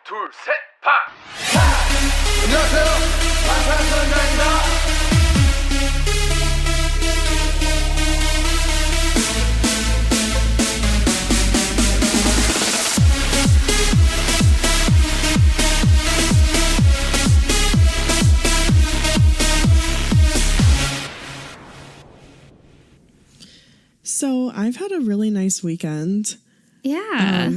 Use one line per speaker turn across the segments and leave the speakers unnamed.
둘, 셋, 파! 안녕하세요. 반찬선장입니다.
So I've had a really nice weekend.
Yeah.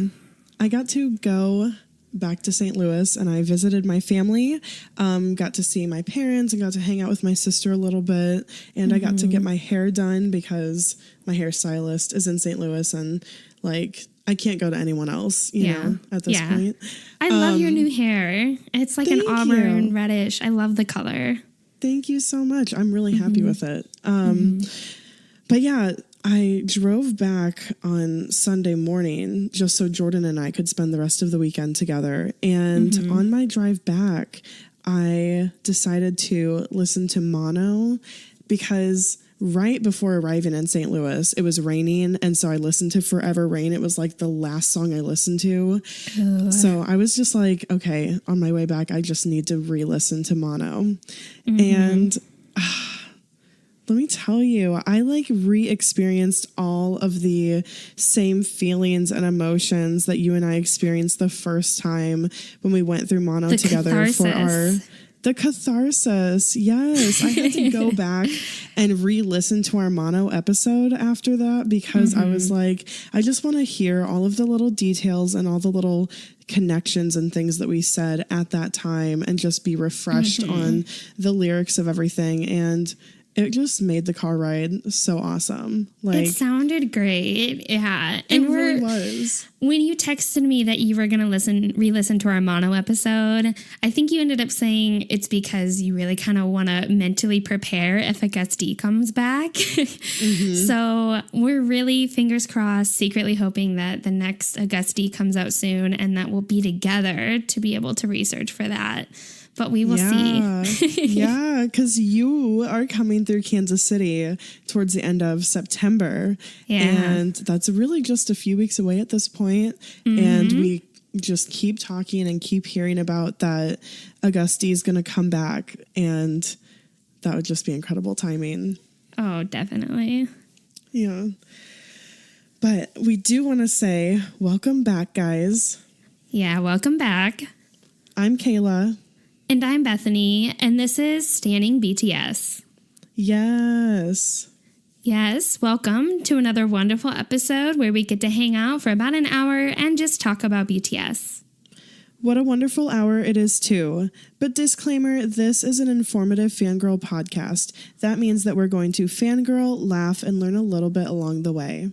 I got to go back to St. Louis and I visited my family, got to see my parents and got to hang out with my sister a little bit. And I got to get my hair done because my hairstylist is in St. Louis and like I can't go to anyone else, you know, at this point.
I love your new hair. It's like an auburn reddish. I love the color.
Thank you so much. I'm really happy with it. But yeah, I drove back on Sunday morning just so Jordan and I could spend the rest of the weekend together. And on my drive back, I decided to listen to mono because right before arriving in St. Louis, it was raining. And so I listened to Forever Rain. It was like the last song I listened to. So I was just like, okay, on my way back, I just need to re-listen to mono. And let me tell you, I like re-experienced all of the same feelings and emotions that you and I experienced the first time when we went through mono together for the catharsis. Yes, I had to go back and re-listen to our mono episode after that because I was like, I just want to hear all of the little details and all the little connections and things that we said at that time and just be refreshed on the lyrics of everything. And it just made the car ride so awesome. Like,
it sounded great. Yeah.
And it really was.
When you texted me that you were going to re-listen to our mono episode, I think you ended up saying it's because you really kind of want to mentally prepare if a guestee comes back. So we're really, fingers crossed, secretly hoping that the next guestee comes out soon and that we'll be together to be able to research for that. But we will see.
Yeah, because you are coming through Kansas City towards the end of September. Yeah. And that's really just a few weeks away at this point. And we just keep talking and keep hearing about that Auguste is going to come back. And that would just be incredible timing.
Oh, definitely.
Yeah. But we do want to say welcome back, guys.
Yeah, welcome back.
I'm Kayla.
And I'm Bethany, and this is Standing BTS.
Yes.
Yes, welcome to another wonderful episode where we get to hang out for about an hour and just talk about BTS.
What a wonderful hour it is, too. But disclaimer, this is an informative fangirl podcast. That means that we're going to fangirl, laugh, and learn a little bit along the way.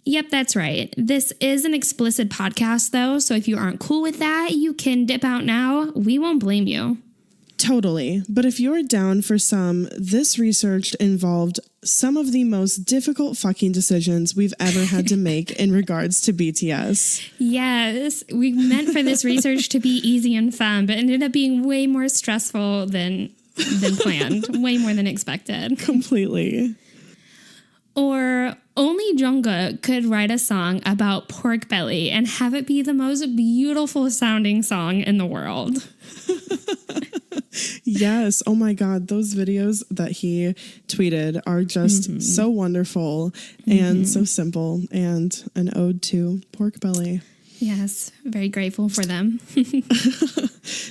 Yep, that's right. This is an explicit podcast, though, so if you aren't cool with that, you can dip out now. We won't blame you.
Totally. But if you're down for some, this research involved some of the most difficult fucking decisions we've ever had to make in regards to BTS.
Yes, we meant for this research to be easy and fun, but ended up being way more stressful than planned, way more than expected.
Completely.
Or only Jungkook could write a song about pork belly and have it be the most beautiful sounding song in the world.
Yes. Oh my God. Those videos that he tweeted are just so wonderful and so simple and an ode to pork belly.
Yes. Very grateful for them.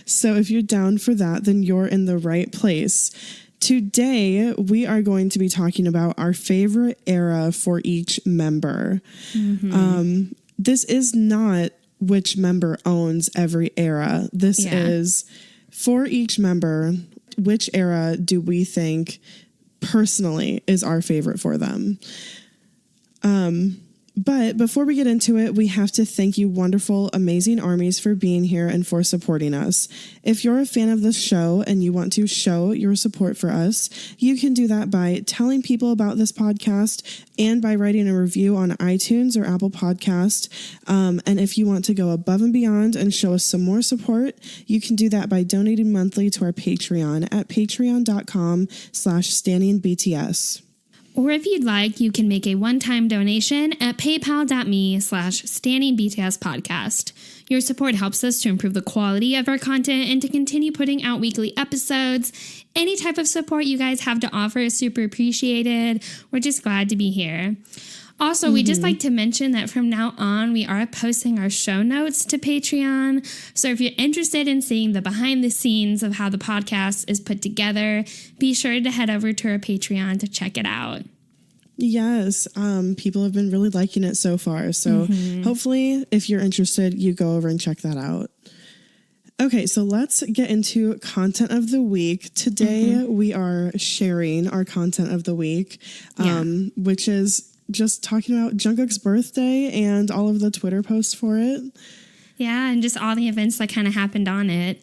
So if you're down for that, then you're in the right place. Today, we are going to be talking about our favorite era for each member. This is not which member owns every era. This is for each member, which era do we think personally is our favorite for them? But before we get into it, we have to thank you wonderful, amazing armies for being here and for supporting us. If you're a fan of this show and you want to show your support for us, you can do that by telling people about this podcast and by writing a review on iTunes or Apple Podcast. And if you want to go above and beyond and show us some more support, you can do that by donating monthly to our Patreon at patreon.com/standingbts.
Or if you'd like, you can make a one-time donation at paypal.me/stanningbtspodcast. Your support helps us to improve the quality of our content and to continue putting out weekly episodes. Any type of support you guys have to offer is super appreciated. We're just glad to be here. Also, we'd just like to mention that from now on, we are posting our show notes to Patreon. So if you're interested in seeing the behind the scenes of how the podcast is put together, be sure to head over to our Patreon to check it out.
Yes, people have been really liking it so far. So hopefully, if you're interested, you go over and check that out. Okay, so let's get into content of the week. Today, we are sharing our content of the week, which is just talking about Jungkook's birthday and all of the Twitter posts for it.
Yeah, and just all the events that kind of happened on it.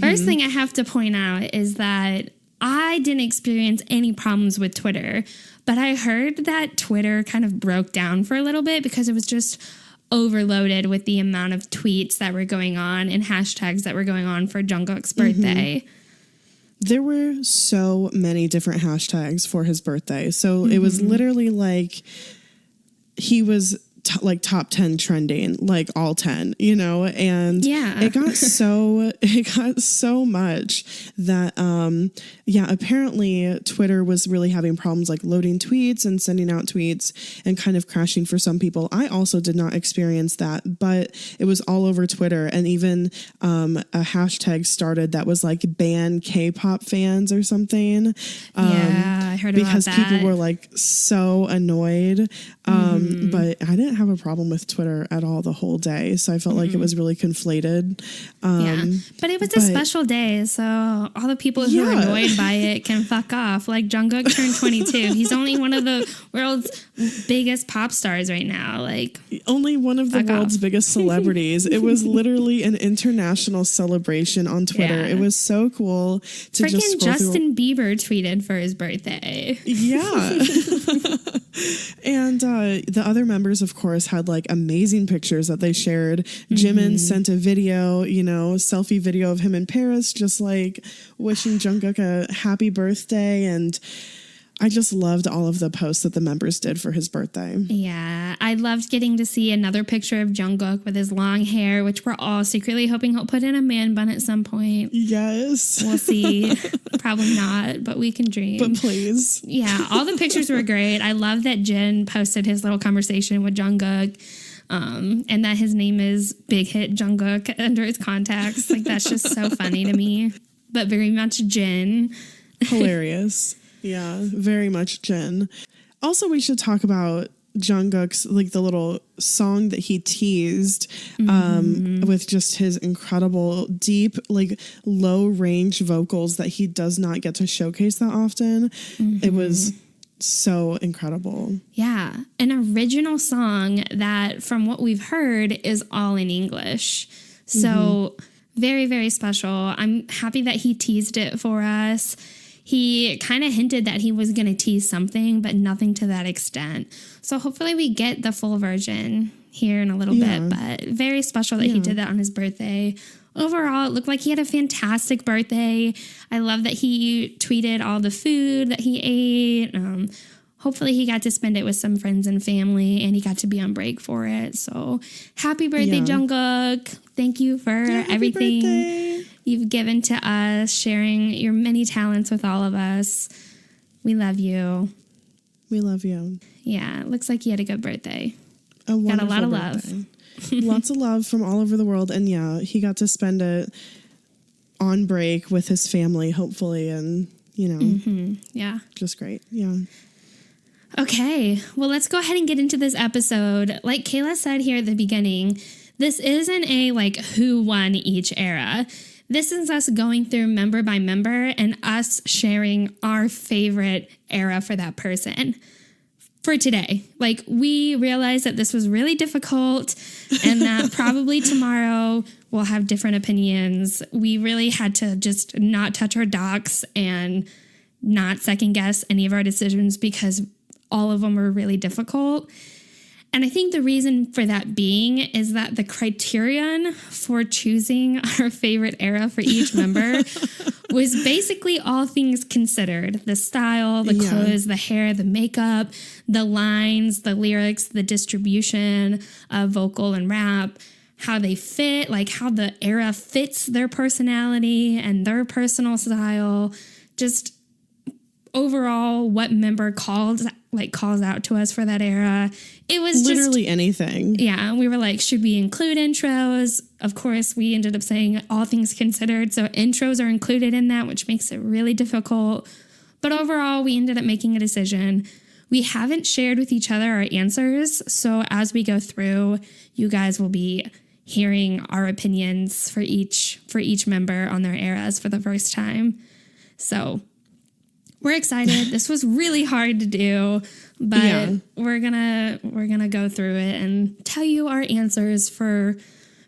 First thing I have to point out is that I didn't experience any problems with Twitter, but I heard that Twitter kind of broke down for a little bit because it was just overloaded with the amount of tweets that were going on and hashtags that were going on for Jungkook's birthday.
There were so many different hashtags for his birthday. So it was literally like he was like top 10 trending, like all 10, you know, and it got so much that, apparently Twitter was really having problems like loading tweets and sending out tweets and kind of crashing for some people. I also did not experience that, but it was all over Twitter. And even, a hashtag started that was like ban K-pop fans or something.
I heard about that.
Because people were like so annoyed. But I didn't have a problem with Twitter at all the whole day. So I felt like it was really conflated.
But it was a special day. So all the people who are annoyed by it can fuck off. Like Jungkook turned 22. He's only one of the world's biggest pop stars right now. Like
only one of the world's biggest celebrities. It was literally an international celebration on Twitter. It was so cool to
freaking
just scroll
Justin Bieber tweeted for his birthday.
Yeah. And the other members, of course, had like amazing pictures that they shared. Jimin sent a video, selfie video of him in Paris, just like wishing Jungkook a happy birthday. And I just loved all of the posts that the members did for his birthday.
Yeah, I loved getting to see another picture of Jungkook with his long hair, which we're all secretly hoping he'll put in a man bun at some point.
Yes.
We'll see. Probably not, but we can dream.
But please.
Yeah, all the pictures were great. I love that Jin posted his little conversation with Jungkook. And that his name is Big Hit Jungkook under his contacts. Like, that's just so funny to me. But very much Jin.
Hilarious. Yeah, very much Jin. Also, we should talk about Jungkook's, like the little song that he teased with just his incredible, deep, like low range vocals that he does not get to showcase that often. It was so incredible.
Yeah, an original song that, from what we've heard, is all in English. So very, very special. I'm happy that he teased it for us. He kind of hinted that he was going to tease something, but nothing to that extent. So hopefully we get the full version here in a little bit, but very special that he did that on his birthday. Overall, it looked like he had a fantastic birthday. I love that he tweeted all the food that he ate. Hopefully he got to spend it with some friends and family, and he got to be on break for it. So happy birthday, Jungkook. Thank you for everything you've given to us, sharing your many talents with all of us. We love you.
We love you.
Yeah, it looks like you had a good birthday.
Got
a lot of
birthday.
love.
Lots of love from all over the world. And yeah, he got to spend it on break with his family, hopefully. And, just great. Yeah.
Okay, well, let's go ahead and get into this episode. Like Kayla said here at the beginning, this isn't a who won each era. This is us going through member by member and us sharing our favorite era for that person. For today, we realized that this was really difficult and that probably tomorrow we'll have different opinions. We really had to just not touch our docs and not second guess any of our decisions because all of them were really difficult. And I think the reason for that being is that the criterion for choosing our favorite era for each member was basically All Things Considered. The style, the clothes, the hair, the makeup, the lines, the lyrics, the distribution of vocal and rap, how they fit, like how the era fits their personality and their personal style. Just overall, what member calls out to us for that era. It was
literally anything.
Yeah, we were like, should we include intros? Of course, we ended up saying All Things Considered, so intros are included in that, which makes it really difficult. But overall, we ended up making a decision. We haven't shared with each other our answers, so as we go through, you guys will be hearing our opinions for each member on their eras for the first time. So we're excited. This was really hard to do, but we're gonna go through it and tell you our answers for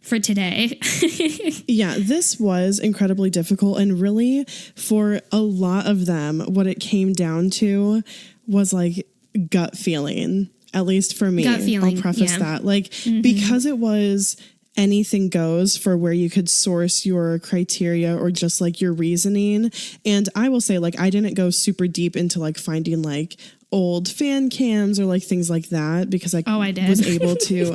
today.
Yeah, this was incredibly difficult, and really for a lot of them, what it came down to was like gut feeling. At least for me,
gut feeling,
I'll preface that, like because it was anything goes for where you could source your criteria or just like your reasoning. And I will say, like, I didn't go super deep into like finding like old fan cams or like things like that because I was able to.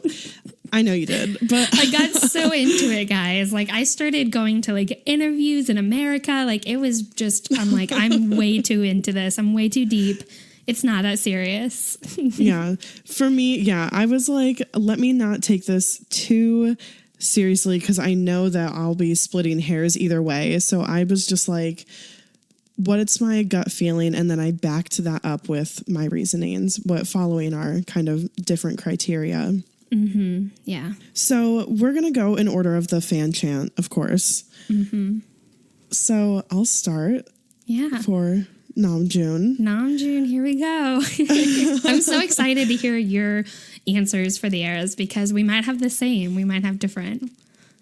I know you did, but
I got so into it, guys. Like I started going to like interviews in America. Like it was just, I'm like, I'm way too into this. I'm way too deep. It's not that serious.
Yeah. For me, yeah, I was like, let me not take this too seriously because I know that I'll be splitting hairs either way. So I was just like, what it's my gut feeling? And then I backed that up with my reasonings, following our kind of different criteria.
Mm-hmm. Yeah.
So we're going to go in order of the fan chant, of course. Mm-hmm. So I'll start.
Yeah.
For Namjoon,
here we go. I'm so excited to hear your answers for the eras because we might have the same, we might have different.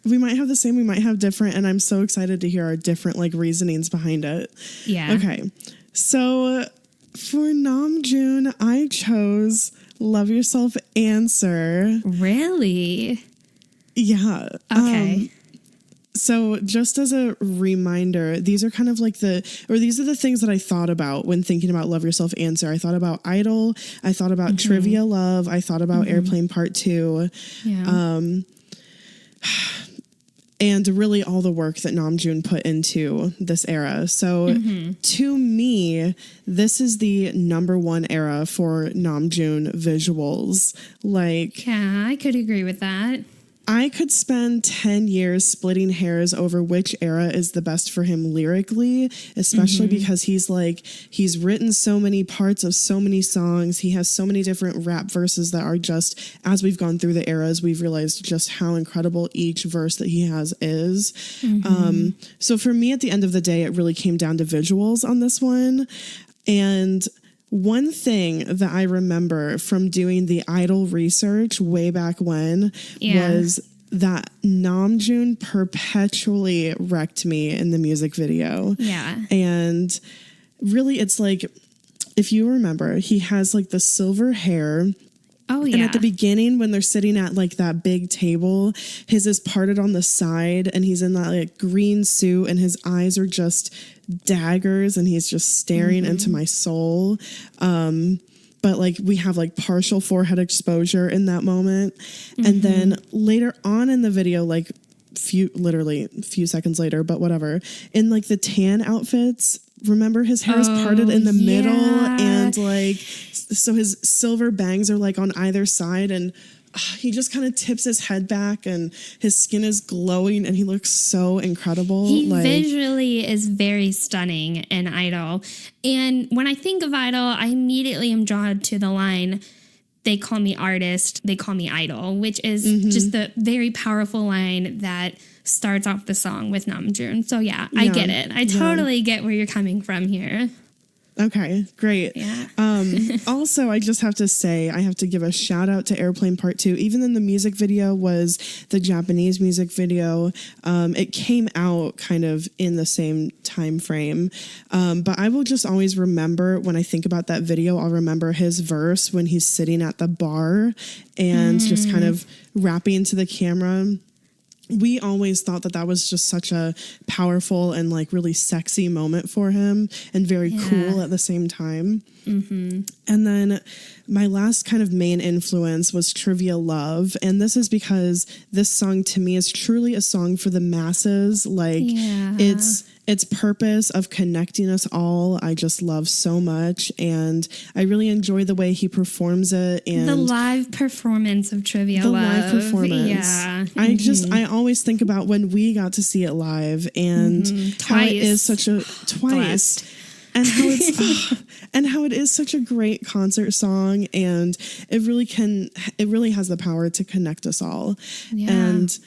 We might have the same, we might have different, and I'm so excited to hear our different like reasonings behind it.
Yeah.
Okay. So for Namjoon, I chose Love Yourself Answer.
Really?
Yeah.
Okay.
So just as a reminder, these are kind of like these are the things that I thought about when thinking about Love Yourself Answer. I thought about Idol. I thought about Trivia Love. I thought about Airplane Part 2.
Yeah.
And really all the work that Namjoon put into this era. So to me, this is the number one era for Namjoon visuals. Like,
yeah, I could agree with that.
I could spend 10 years splitting hairs over which era is the best for him lyrically, especially because he's written so many parts of so many songs. He has so many different rap verses that are just, as we've gone through the eras, we've realized just how incredible each verse that he has is. So for me, at the end of the day, it really came down to visuals on this one. And one thing that I remember from doing the Idol research way back when was that Namjoon perpetually wrecked me in the music video.
Yeah.
And really, it's like, if you remember, he has like the silver hair.
Oh, yeah.
And at the beginning, when they're sitting at like that big table, his is parted on the side and he's in that like green suit and his eyes are just daggers and he's just staring into my soul. But like we have like partial forehead exposure in that moment. And then later on in the video, like literally a few seconds later, but whatever, in like the tan outfits, remember his hair is parted in the middle and like, so his silver bangs are like on either side and he just kind of tips his head back and his skin is glowing and he looks so incredible.
He visually is very stunning in Idol. And when I think of Idol, I immediately am drawn to the line, "They call me artist, they call me idol," which is just the very powerful line that starts off the song with Namjoon. So yeah, I get it. I totally get where you're coming from here.
Okay, great.
Yeah.
Also, I just have to say, I have to give a shout out to Airplane Part 2. Even then the music video was the Japanese music video. It came out kind of in the same time frame. But I will just always remember when I think about that video, I'll remember his verse when he's sitting at the bar and just kind of rapping into the camera. we always thought that was just such a powerful and like really sexy moment for him and very cool at the same time. Mm-hmm. And then my last kind of main influence was Trivia Love. And this is because this song to me is truly a song for the masses. Like its purpose of connecting us all, I just love so much. And I really enjoy the way he performs it. And
the live performance of Trivia Love. The live performance. Yeah.
Mm-hmm. I always think about when we got to see it live and how it is such a twice. And how it's and how it is such a great concert song, and it really has the power to connect us all. Yeah. And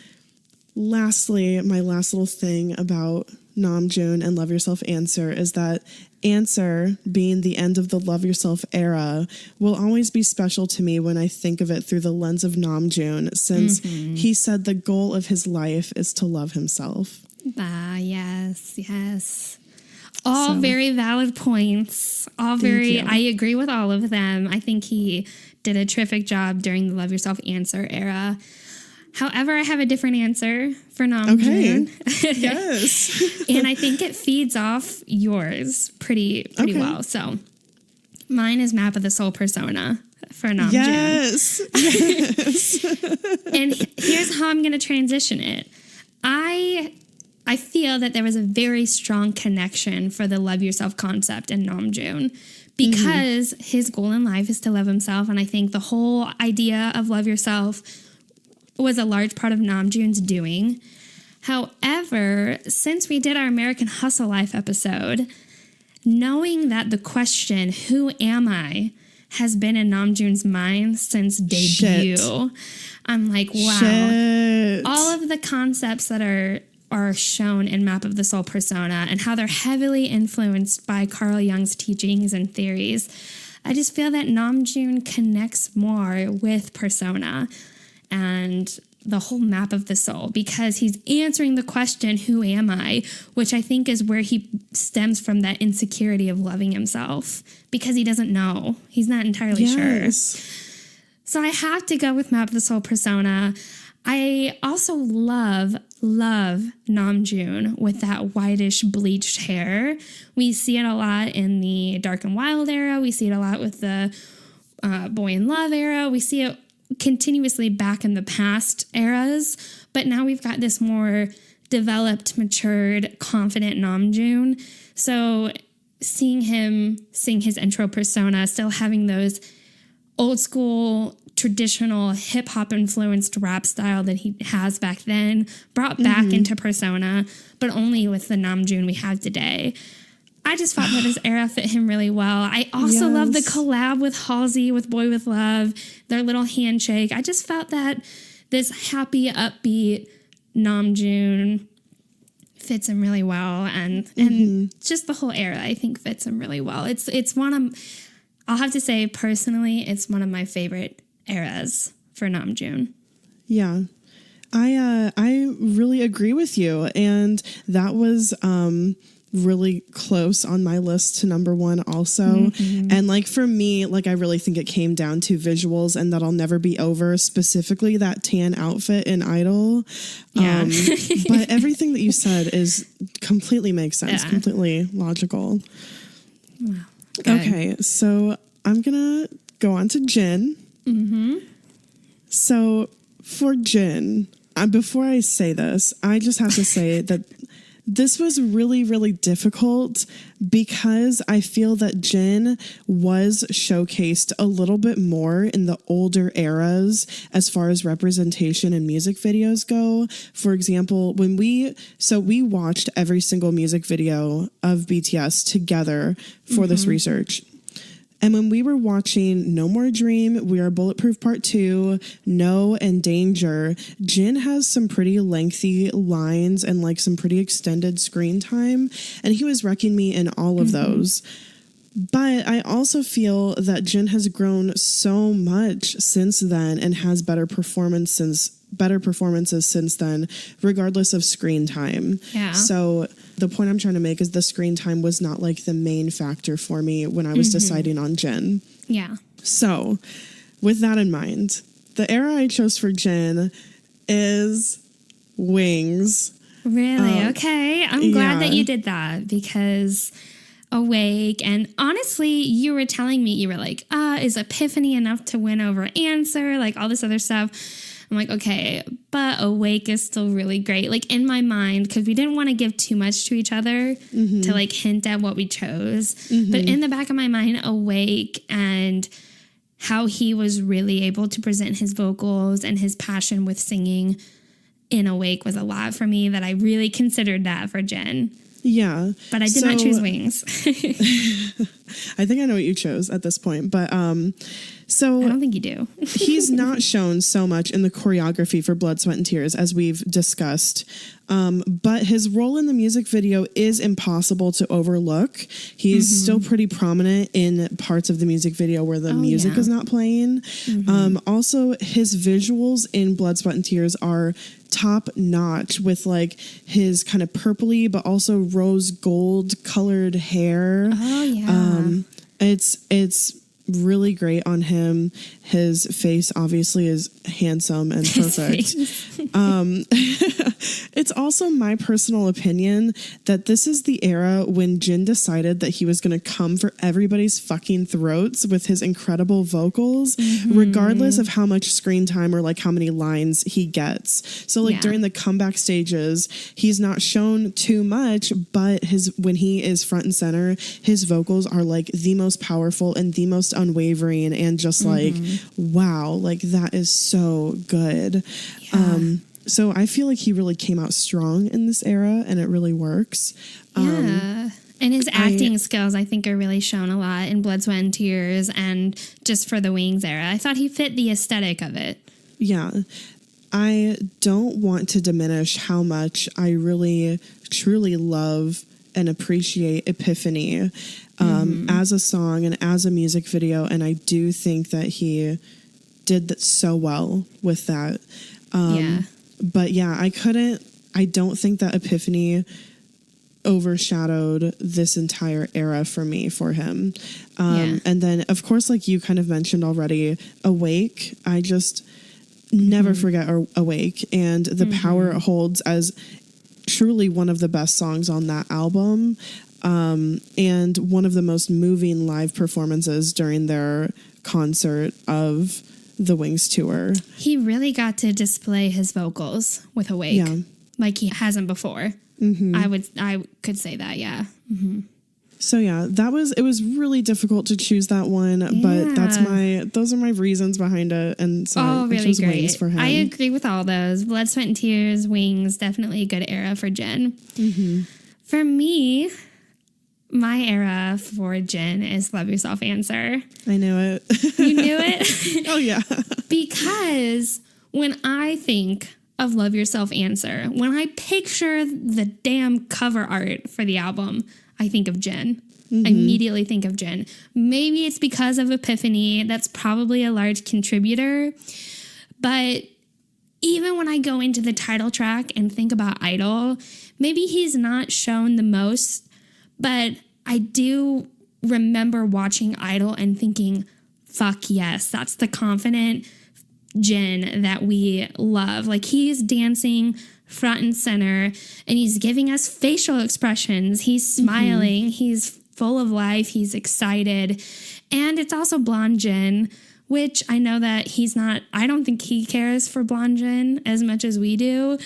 lastly, my last little thing about Namjoon and Love Yourself Answer is that Answer, being the end of the Love Yourself era, will always be special to me when I think of it through the lens of Namjoon, since he said the goal of his life is to love himself.
Yes. All very valid points. I agree with all of them. I think he did a terrific job during the Love Yourself Answer era. However, I have a different answer for Namjoon.
Okay. Yes.
And I think it feeds off yours pretty well. So mine is Map of the Soul Persona for Namjoon.
Yes.
And here's how I'm going to transition it. I feel that there was a very strong connection for the Love Yourself concept in Namjoon because his goal in life is to love himself. And I think the whole idea of Love Yourself was a large part of Namjoon's doing. However, since we did our American Hustle Life episode, knowing that the question, who am I, has been in Namjoon's mind since debut, I'm like, wow. All of the concepts that are shown in Map of the Soul Persona and how they're heavily influenced by Carl Jung's teachings and theories, I just feel that Namjoon connects more with Persona and the whole Map of the Soul because he's answering the question, who am I? Which I think is where he stems from that insecurity of loving himself because he doesn't know. He's not entirely sure. So I have to go with Map of the Soul Persona. I also love Namjoon with that whitish bleached hair. We see it a lot in the Dark and Wild era. We see it a lot with the Boy in Love era. We see it continuously back in the past eras. But now we've got this more developed, matured, confident Namjoon. So seeing him sing his intro Persona, still having those old school traditional hip-hop influenced rap style that he has back then, brought back into Persona, but only with the Namjoon we have today. I just thought that his era fit him really well. I also love the collab with Halsey with Boy With Love, their little handshake. I just felt that this happy, upbeat Namjoon fits him really well, and just the whole era I think fits him really well. It's one of, I'll have to say personally, it's one of my favorite eras for Namjoon.
Yeah. I really agree with you, and that was really close on my list to number one also. And like for me, like I really think it came down to visuals and That'll Never Be Over, specifically that tan outfit in Idol. But everything that you said completely makes sense, completely logical.
Wow.
Okay, so I'm gonna go on to Jin. So for Jin, before I say this, I just have to say that this was really, really difficult because I feel that Jin was showcased a little bit more in the older eras as far as representation in music videos go. For example, when we watched every single music video of BTS together for this research. And when we were watching No More Dream, We Are Bulletproof Part 2, No, and Danger, Jin has some pretty lengthy lines and like some pretty extended screen time. And he was wrecking me in all of those. But I also feel that Jin has grown so much since then and has better performances since then, regardless of screen time. Yeah. So the point I'm trying to make is the screen time was not like the main factor for me when I was deciding on Jin. Yeah. So with that in mind, the era I chose for Jin is Wings.
Really? Okay. I'm glad that
yeah.
you did that because Awake, and honestly, you were telling me, you were like, is Epiphany enough to win over Answer? Like all this other stuff. I'm like, okay, but Awake is still really great. Like in my mind, because we didn't want to give too much to each other to like hint at what we chose. But in the back of my mind, Awake and how he was really able to present his vocals and his passion with singing in Awake was a lot for me, that I really considered that for Jen.
Yeah.
But I did not choose Wings.
I think I know what you chose at this point. But so
I don't think you do.
he's not shown so much in the choreography for Blood, Sweat, and Tears, as we've discussed. But his role in the music video is impossible to overlook. He's still pretty prominent in parts of the music video where the music is not playing. Also, his visuals in Blood, Sweat, and Tears are top notch, with like his kind of purpley but also rose gold colored hair.
Oh yeah.
It's really great on him. His face obviously is handsome and perfect. It's also my personal opinion that this is the era when Jin decided that he was going to come for everybody's fucking throats with his incredible vocals, regardless of how much screen time or like how many lines he gets. So like during the comeback stages, he's not shown too much, but when he is front and center, his vocals are like the most powerful and the most unwavering, and just like, wow, like that is so good. So I feel like he really came out strong in this era, and it really works.
Yeah. And his acting skills, I think, are really shown a lot in Blood, Sweat, and Tears, and just for the Wings era. I thought he fit the aesthetic of it.
Yeah. I don't want to diminish how much I really, truly love and appreciate Epiphany as a song and as a music video. And I do think that he did that so well with that. But yeah, I don't think that Epiphany overshadowed this entire era for me, for him. And then, of course, like you kind of mentioned already, Awake, I just never forget Awake, and the power it holds as truly one of the best songs on that album, and one of the most moving live performances during their concert of the Wings tour.
He really got to display his vocals with Awake, like he hasn't before. I could say that, yeah.
So yeah, it was really difficult to choose that one, but those are my reasons behind it, and so I
really
chose
great.
Wings for him.
I agree with all those. Blood, Sweat, and Tears, Wings, definitely a good era for Jen. For me, my era for Jen is Love Yourself Answer.
I knew it.
You knew it?
Oh yeah.
Because when I think of Love Yourself Answer, when I picture the damn cover art for the album, I think of Jen. I immediately think of Jen. Maybe it's because of Epiphany. That's probably a large contributor. But even when I go into the title track and think about Idol, maybe he's not shown the most, but I do remember watching Idol and thinking, fuck yes, that's the confident Jen that we love. Like, he's dancing front and center, and he's giving us facial expressions. He's smiling. He's full of life. He's excited. And it's also Blonde Jen, which I know that he's not, I don't think he cares for Blonde Jen as much as we do.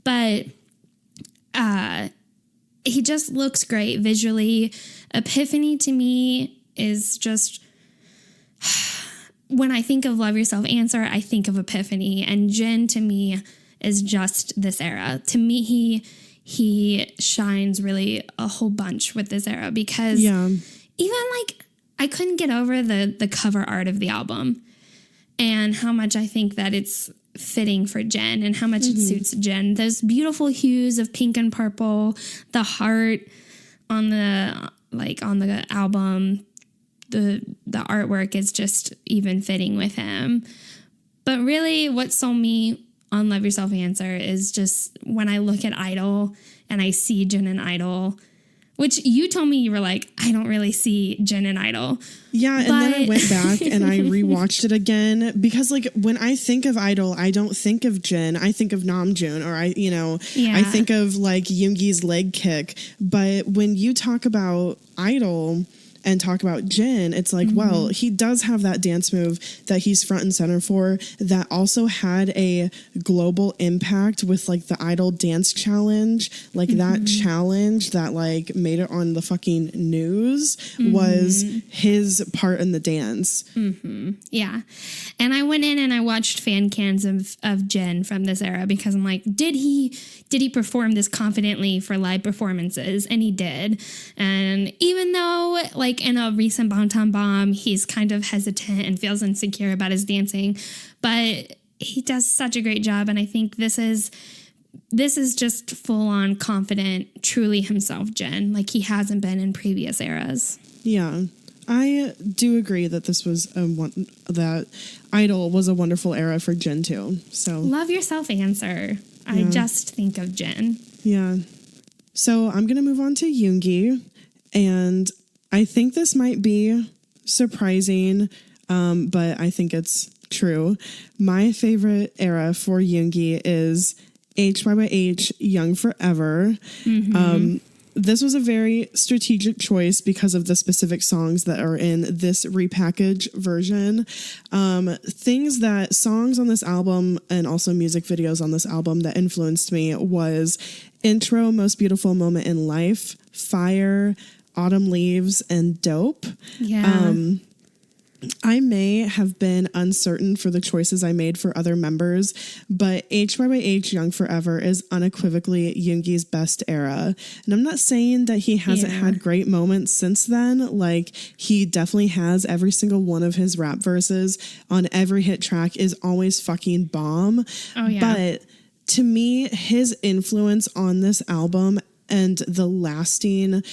But he just looks great visually. Epiphany to me is just, when I think of Love Yourself Answer, I think of Epiphany. And Jen to me is just this era. To me, he shines really a whole bunch with this era, because even like I couldn't get over the cover art of the album and how much I think that it's fitting for Jen and how much it suits Jen. Those beautiful hues of pink and purple, the heart on the album, the artwork is just even fitting with him. But really what sold me on Love Yourself Answer is just when I look at Idol and I see Jen and Idol, Which you told me you were like, I don't really see Jin in Idol.
Yeah, and then I went back and I rewatched it again because like when I think of Idol, I don't think of Jin. I think of Namjoon, or I think of like Yoongi's leg kick. But when you talk about Idol and talk about Jin, it's like, well, he does have that dance move that he's front and center for that also had a global impact with like the Idol dance challenge. Like that challenge that like made it on the fucking news was his part in the dance.
Yeah. And I went in and I watched fan cans of Jin from this era because I'm like, did he perform this confidently for live performances? And he did. And even though like in a recent Bangtan Bomb, he's kind of hesitant and feels insecure about his dancing, but he does such a great job. And I think this is just full on confident, truly himself Jin, like he hasn't been in previous eras.
Yeah. I do agree that this was that Idol was a wonderful era for Jin too. So
love yourself answer. Yeah. I just think of Jin.
Yeah. So I'm going to move on to Yoongi, and I think this might be surprising, but I think it's true. My favorite era for Yoongi is HYH Young Forever. This was a very strategic choice because of the specific songs that are in this repackaged version. Songs on this album and also music videos on this album that influenced me was Intro, Most Beautiful Moment in Life, Fire, Autumn Leaves, and Dope.
Yeah.
I may have been uncertain for the choices I made for other members, but HYH Young Forever is unequivocally Yoongi's best era. And I'm not saying that he hasn't had great moments since then. Like, he definitely has. Every single one of his rap verses on every hit track is always fucking bomb.
Oh, yeah.
But to me, his influence on this album and the lasting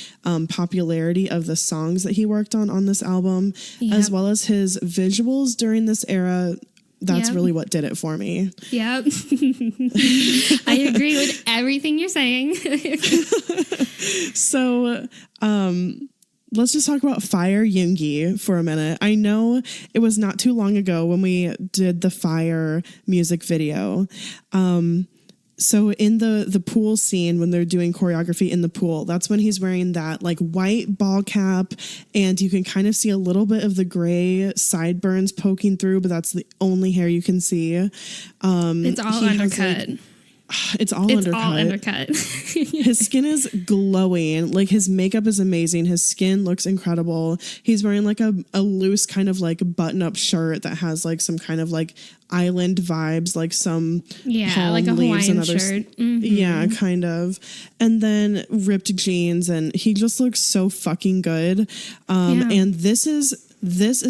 popularity of the songs that he worked on this album, as well as his visuals during this era, that's really what did it for me.
Yep. I agree with everything you're saying.
So let's just talk about Fire Yoongi for a minute. I know it was not too long ago when we did the Fire music video. So in the pool scene, when they're doing choreography in the pool, that's when he's wearing that like white ball cap, and you can kind of see a little bit of the gray sideburns poking through, but that's the only hair you can see.
It's all undercut.
It's all undercut. His skin is glowing. Like, his makeup is amazing. His skin looks incredible. He's wearing like a loose kind of like button-up shirt that has like some kind of like island vibes, like some palm
like a
leaves
Hawaiian
and other
shirt.
Yeah, kind of. And then ripped jeans, and he just looks so fucking good. And this is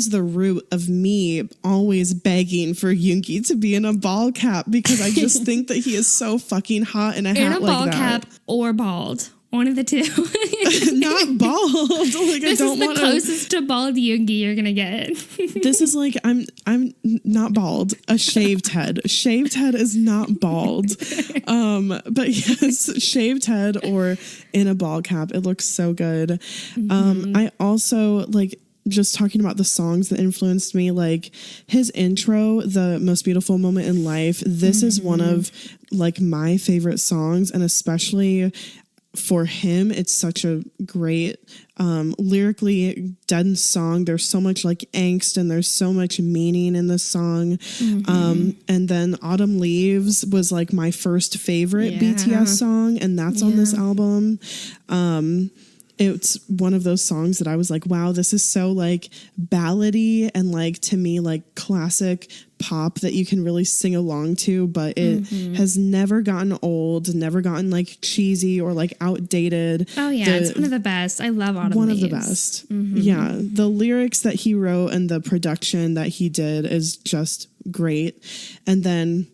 the root of me always begging for Yoongi to be in a ball cap, because I just think that he is so fucking hot in a hat like that.
In a ball cap or bald. One of the two.
Not bald. Like,
this
I don't
is
want
the closest to bald Yoongi you're gonna get.
This is like, I'm not bald. A shaved head. Shaved head is not bald. But yes, shaved head or in a ball cap. It looks so good. I also like, just talking about the songs that influenced me, like his intro, The Most Beautiful Moment in Life. This is one of like my favorite songs, and especially for him, it's such a great lyrically dense song. There's so much like angst and there's so much meaning in this song. And then Autumn Leaves was like my first favorite BTS song, and that's on this album. It's one of those songs that I was like, wow, this is so like ballady and like, to me, like classic pop that you can really sing along to, but it has never gotten old, never gotten like cheesy or like outdated.
Oh yeah, it's one of the best. I love Autumn Leaves.
One of the best. Yeah, the lyrics that he wrote and the production that he did is just great. And then,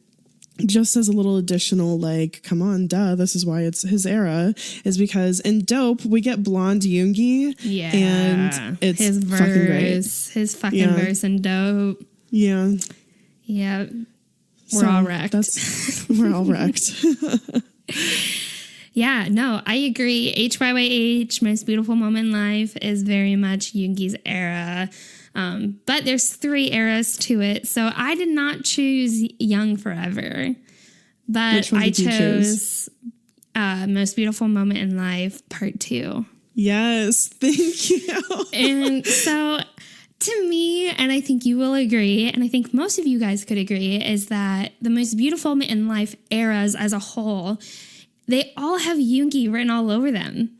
just as a little additional, like, come on, duh, this is why it's his era, is because in Dope, we get blonde Yoongi. Yeah. And it's
his verse,
fucking great.
His fucking verse in Dope.
Yeah.
We're all wrecked.
We're all wrecked.
Yeah, no, I agree. HYYH, Most Beautiful Moment in Life, is very much Yoongi's era. But there's 3 eras to it. So I did not choose Young Forever. But
Which one
I
did you choose?
Most Beautiful Moment in Life, Part 2.
Yes, thank you.
And so to me, and I think you will agree, and I think most of you guys could agree, is that the Most Beautiful Moment in Life eras as a whole, they all have Yoongi written all over them.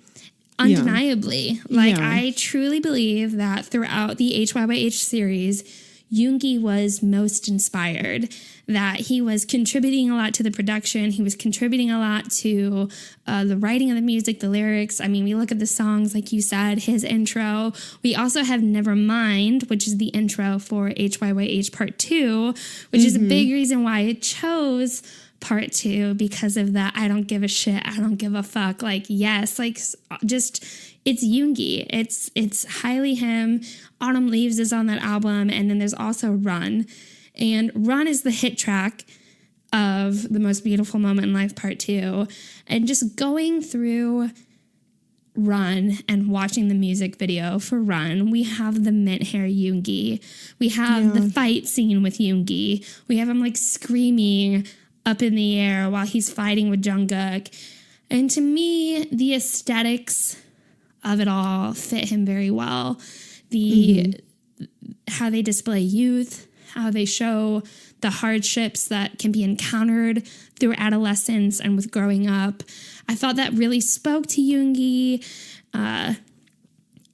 Undeniably. I truly believe that throughout the HYYH series, Yoongi was most inspired, that he was contributing a lot to the production. He was contributing a lot to the writing of the music, the lyrics. I mean, we look at the songs, like you said, his intro. We also have Nevermind, which is the intro for HYYH Part 2, which is a big reason why I chose Part 2, because of that I don't give a shit, I don't give a fuck. Just it's Yoongi. It's highly him. Autumn Leaves is on that album, and then there's also Run. And Run is the hit track of the Most Beautiful Moment in Life Part 2. And just going through Run and watching the music video for Run, we have the mint hair Yoongi. We have the fight scene with Yoongi. We have him screaming up in the air while he's fighting with Jungkook. And to me, the aesthetics of it all fit him very well. How they display youth, how they show the hardships that can be encountered through adolescence and with growing up. I thought that really spoke to Yoongi.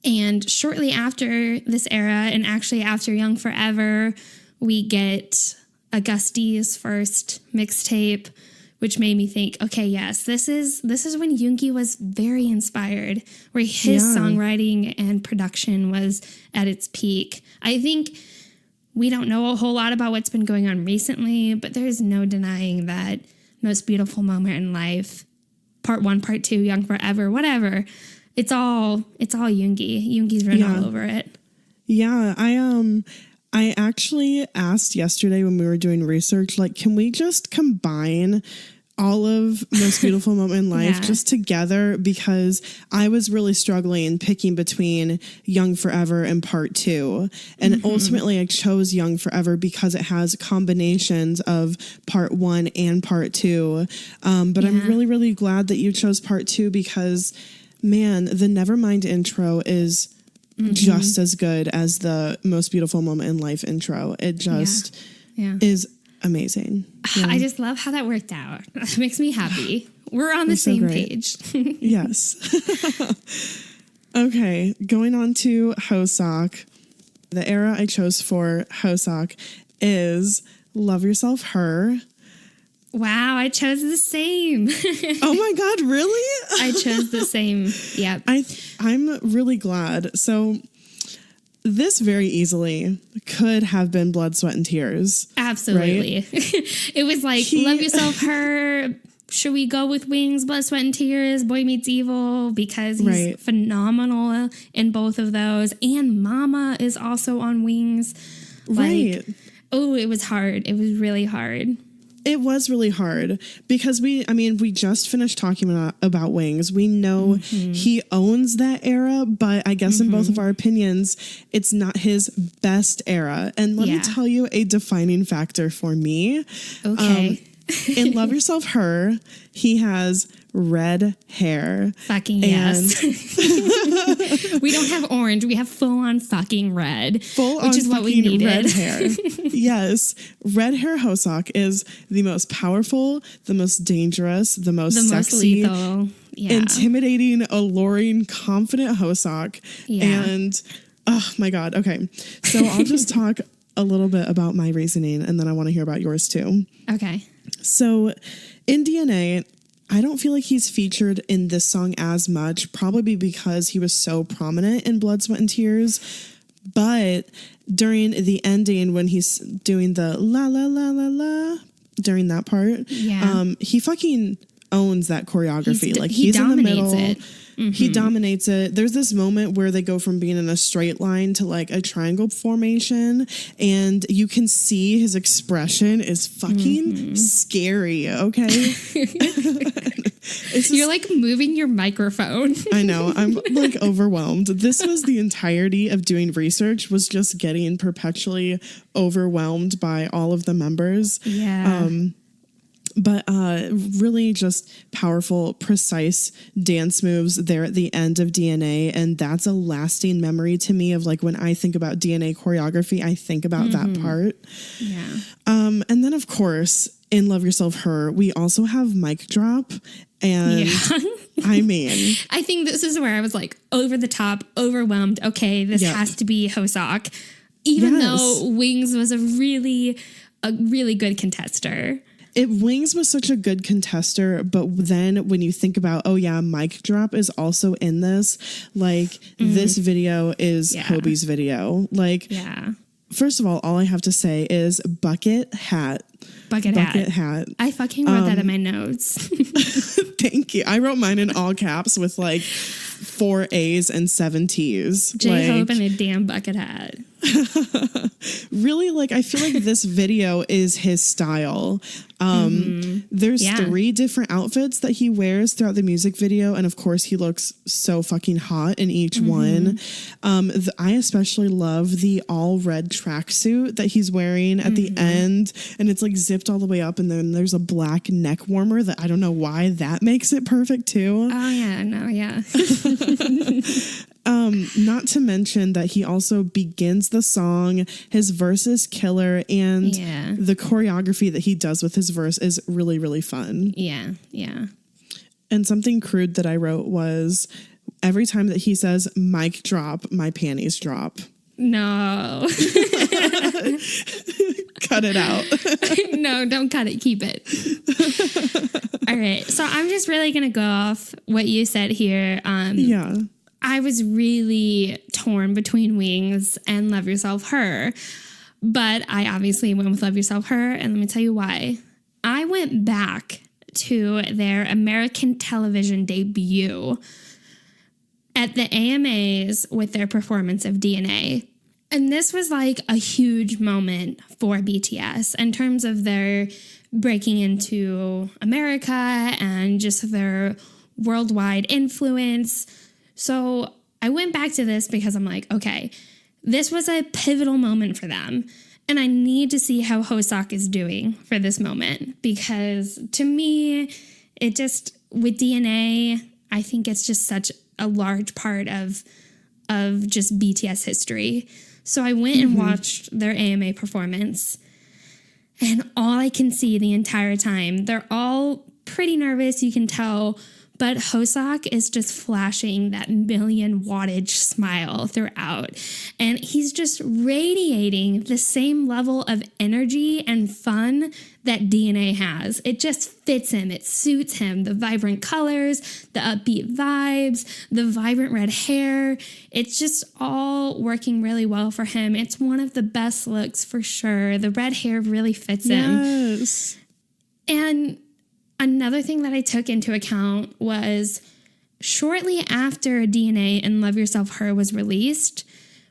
And shortly after this era, and actually after Young Forever, we get Augusti's first mixtape, which made me think, okay, yes, this is when Yoongi was very inspired, where his songwriting and production was at its peak. I think we don't know a whole lot about what's been going on recently, but there's no denying that Most Beautiful Moment in Life, Part 1, Part 2, Young Forever, whatever, it's all Yoongi. Yoongi's written all over it.
Yeah, I actually asked yesterday when we were doing research, can we just combine all of Most Beautiful Moment in Life just together? Because I was really struggling picking between Young Forever and Part 2. And ultimately I chose Young Forever because it has combinations of Part 1 and Part 2. But I'm really, really glad that you chose Part 2 because, man, the Nevermind intro is just as good as the Most Beautiful Moment in Life intro. It just is amazing. Yeah.
I just love how that worked out. It makes me happy. We're on the same page.
Yes. Okay, going on to Hoseok. The era I chose for Hoseok is Love Yourself, Her.
Wow, I chose the same.
Oh my God, really?
I chose the same. Yep.
I'm really glad. So this very easily could have been Blood, Sweat, and Tears.
Absolutely. Right? It was Love Yourself, Her. Should we go with Wings, Blood, Sweat, and Tears, Boy Meets Evil? Because he's phenomenal in both of those. And Mama is also on Wings.
Right.
Oh, it was hard. It was really hard.
It was really hard because we just finished talking about Wings. We know he owns that era, but I guess in both of our opinions, it's not his best era. And let me tell you a defining factor for me.
Okay.
In Love Yourself, Her, he has red hair.
Fucking yes. We don't have orange. We have full on fucking red. Which is what we needed.
Red hair. Yes. Red hair Hoseok is the most powerful, the most dangerous, the most sexy,
most lethal. Yeah.
Intimidating, alluring, confident Hoseok.
Yeah.
And oh my God. Okay. So I'll just talk a little bit about my reasoning and then I want to hear about yours too.
Okay.
So in DNA, I don't feel like he's featured in this song as much, probably because he was so prominent in Blood, Sweat, and Tears. But during the ending, when he's doing the la la la la la, during that part, he fucking owns that choreography.
He
in the middle.
it.
He dominates it. There's this moment where they go from being in a straight line to like a triangle formation, and you can see his expression is fucking scary. Okay.
You're like moving your microphone.
I know. I'm like overwhelmed. This was the entirety of doing research, was just getting perpetually overwhelmed by all of the members.
Yeah.
But really just powerful, precise dance moves there at the end of DNA. And that's a lasting memory to me of like when I think about DNA choreography, I think about that part.
Yeah.
And then, of course, in Love Yourself Her, we also have Mic Drop. And I mean,
I think this is where I was like over the top, overwhelmed. Okay, this has to be Hoseok. Even though Wings was a really good contester.
Wings was such a good contester, but then when you think about, oh yeah, Mic Drop is also in this, like this video is Hobie's video. Like, first of all I have to say is bucket hat.
Bucket hat. I fucking wrote that in my notes.
Thank you. I wrote mine in all caps with like 4 A's and 7 T's.
J-Hope and a damn bucket hat.
Really, like, I feel like this video is his style. There's 3 different outfits that he wears throughout the music video. And of course, he looks so fucking hot in each one. I especially love the all red tracksuit that he's wearing at the end. And it's like zipped all the way up. And then there's a black neck warmer that I don't know why that makes it perfect too.
Oh, yeah. No, yeah.
Not to mention that he also begins the song. His verse is killer, and the choreography that he does with his verse is really, really fun.
Yeah, yeah.
And something crude that I wrote was every time that he says mic drop, my panties drop.
No.
Cut it out.
No, don't cut it. Keep it. All right. So I'm just really going to go off what you said here. I was really torn between Wings and Love Yourself Her, but I obviously went with Love Yourself Her, and let me tell you why. I went back to their American television debut at the AMAs with their performance of DNA. And this was like a huge moment for BTS in terms of their breaking into America and just their worldwide influence. So I went back to this because I'm like, okay, this was a pivotal moment for them. And I need to see how Hoseok is doing for this moment. Because to me, it just, with DNA, I think it's just such a large part of just BTS history. So I went and watched their AMA performance. And all I can see the entire time, they're all pretty nervous, you can tell. But Hoseok is just flashing that million wattage smile throughout. And he's just radiating the same level of energy and fun that DNA has. It just fits him. It suits him. The vibrant colors, the upbeat vibes, the vibrant red hair. It's just all working really well for him. It's one of the best looks for sure. The red hair really fits him.
Yes.
And another thing that I took into account was shortly after DNA and Love Yourself Her was released,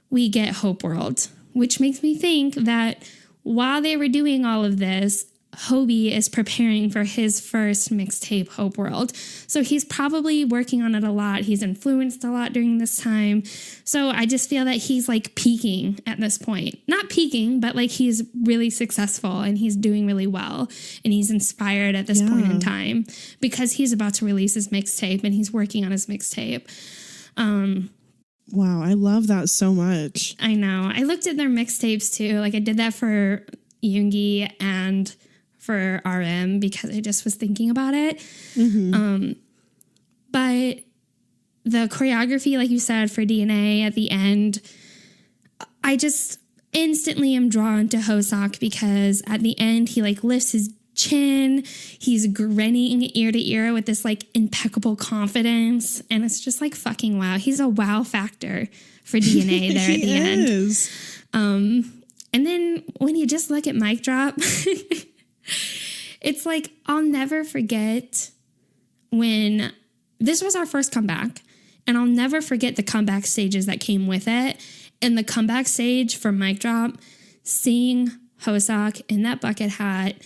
we get Hope World, which makes me think that while they were doing all of this, Hobie is preparing for his first mixtape, Hope World. So he's probably working on it a lot. He's influenced a lot during this time. So I just feel that he's like peaking at this point. Not peaking, but like he's really successful and he's doing really well. And he's inspired at this point in time because he's about to release his mixtape and he's working on his mixtape.
Wow, I love that so much.
I know. I looked at their mixtapes too. Like I did that for Yoongi and for RM because I just was thinking about it. But the choreography, like you said, for DNA at the end, I just instantly am drawn to Hoseok because at the end he like lifts his chin, he's grinning ear to ear with this like impeccable confidence, and it's just like fucking wow. He's a wow factor for DNA there at the end. And then when you just look at Mic Drop, it's like I'll never forget when this was our first comeback, and I'll never forget the comeback stages that came with it. And the comeback stage for Mic Drop, seeing Hoseok in that bucket hat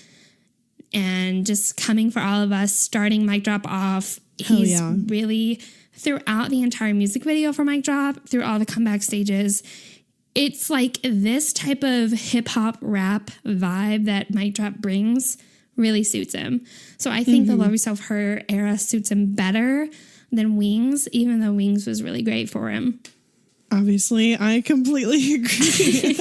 and just coming for all of us, starting Mic Drop off. He's really, throughout the entire music video for Mic Drop, through all the comeback stages, it's like this type of hip-hop rap vibe that Mic Drop brings really suits him. So I think the Love Yourself Her era suits him better than Wings, even though Wings was really great for him.
Obviously, I completely agree.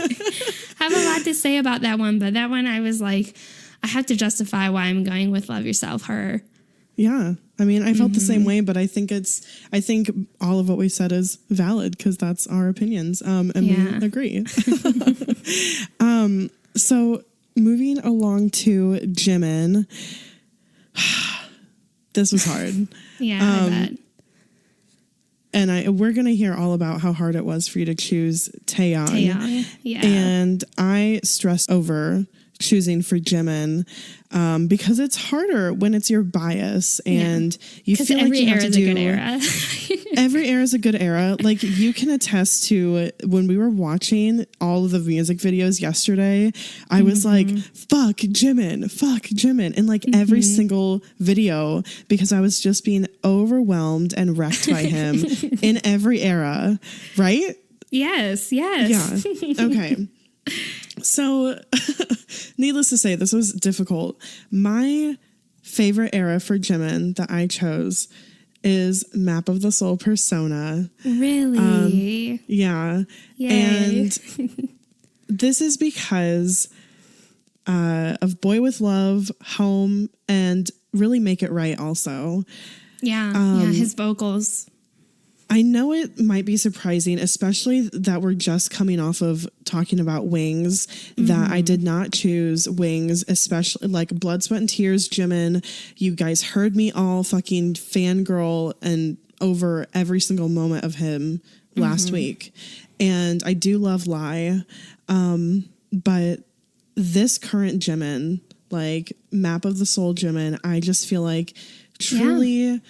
I have a lot to say about that one, but that one I was like, I have to justify why I'm going with Love Yourself Her.
Yeah. I mean, I felt the same way, but I think all of what we said is valid because that's our opinions. And we agree. So moving along to Jimin. This was hard.
I bet.
And we're going to hear all about how hard it was for you to choose Taeyong.
Yeah.
And I stressed over choosing for Jimin because it's harder when it's your bias and you feel like you have to do...
Every era is a good era.
Every era is a good era. Like, you can attest to when we were watching all of the music videos yesterday, I was like, fuck Jimin. And like every single video, because I was just being overwhelmed and wrecked by him in every era. Right?
Yes.
Yeah. Okay. So, needless to say, this was difficult. My favorite era for Jimin that I chose is Map of the Soul Persona.
Really?
Yeah.
Yay.
And this is because of Boy With Love, Home, and really Make It Right also.
Yeah, his vocals.
I know it might be surprising, especially that we're just coming off of talking about Wings, that I did not choose Wings, especially like Blood, Sweat, and Tears, Jimin. You guys heard me all fucking fangirl and over every single moment of him last week. And I do love Lie. But this current Jimin, like Map of the Soul Jimin, I just feel like truly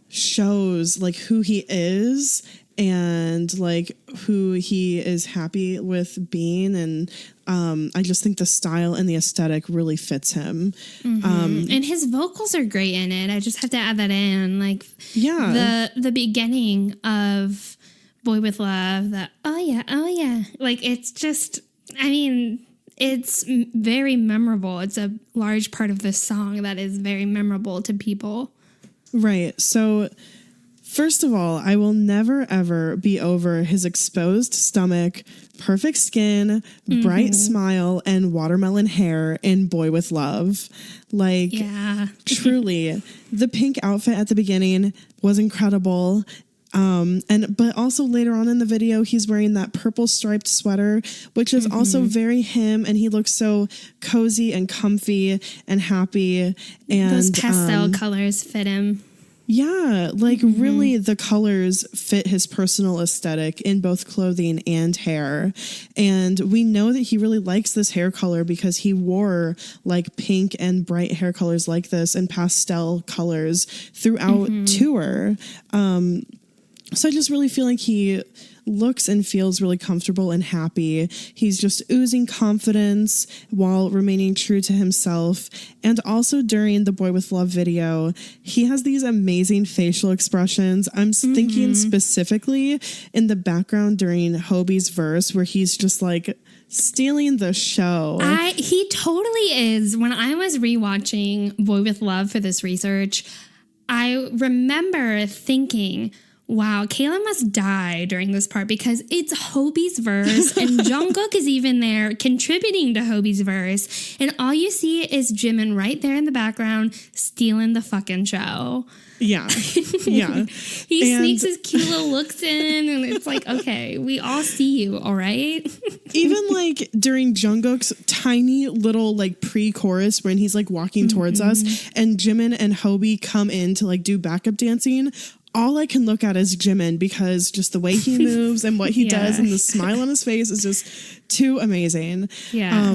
shows like who he is and like who he is happy with being, and I just think the style and the aesthetic really fits him.
And his vocals are great in it. I just have to add that in, like the beginning of Boy With Love, that oh yeah, like it's just, I mean, it's very memorable. It's a large part of this song that is very memorable to people.
Right. So, first of all, I will never, ever be over his exposed stomach, perfect skin, bright smile, and watermelon hair in Boy With Love. Like, truly, the pink outfit at the beginning was incredible. But also later on in the video, he's wearing that purple striped sweater, which is also very him. And he looks so cozy and comfy and happy. And
those pastel colors fit him.
Yeah, like really the colors fit his personal aesthetic in both clothing and hair. And we know that he really likes this hair color because he wore like pink and bright hair colors like this and pastel colors throughout tour. So I just really feel like he looks and feels really comfortable and happy. He's just oozing confidence while remaining true to himself. And also during the Boy With Love video, he has these amazing facial expressions. I'm thinking specifically in the background during Hobie's verse where he's just like stealing the show.
He totally is. When I was rewatching Boy With Love for this research, I remember thinking, wow, Kayla must die during this part because it's Hobie's verse and Jungkook is even there contributing to Hobie's verse. And all you see is Jimin right there in the background stealing the fucking show.
Yeah. Yeah.
He sneaks his cute little looks in and it's like, okay, we all see you, all right?
Even like during Jungkook's tiny little like pre-chorus when he's like walking towards us and Jimin and Hobie come in to like do backup dancing, all I can look at is Jimin, because just the way he moves and what he does and the smile on his face is just too amazing.
Yeah.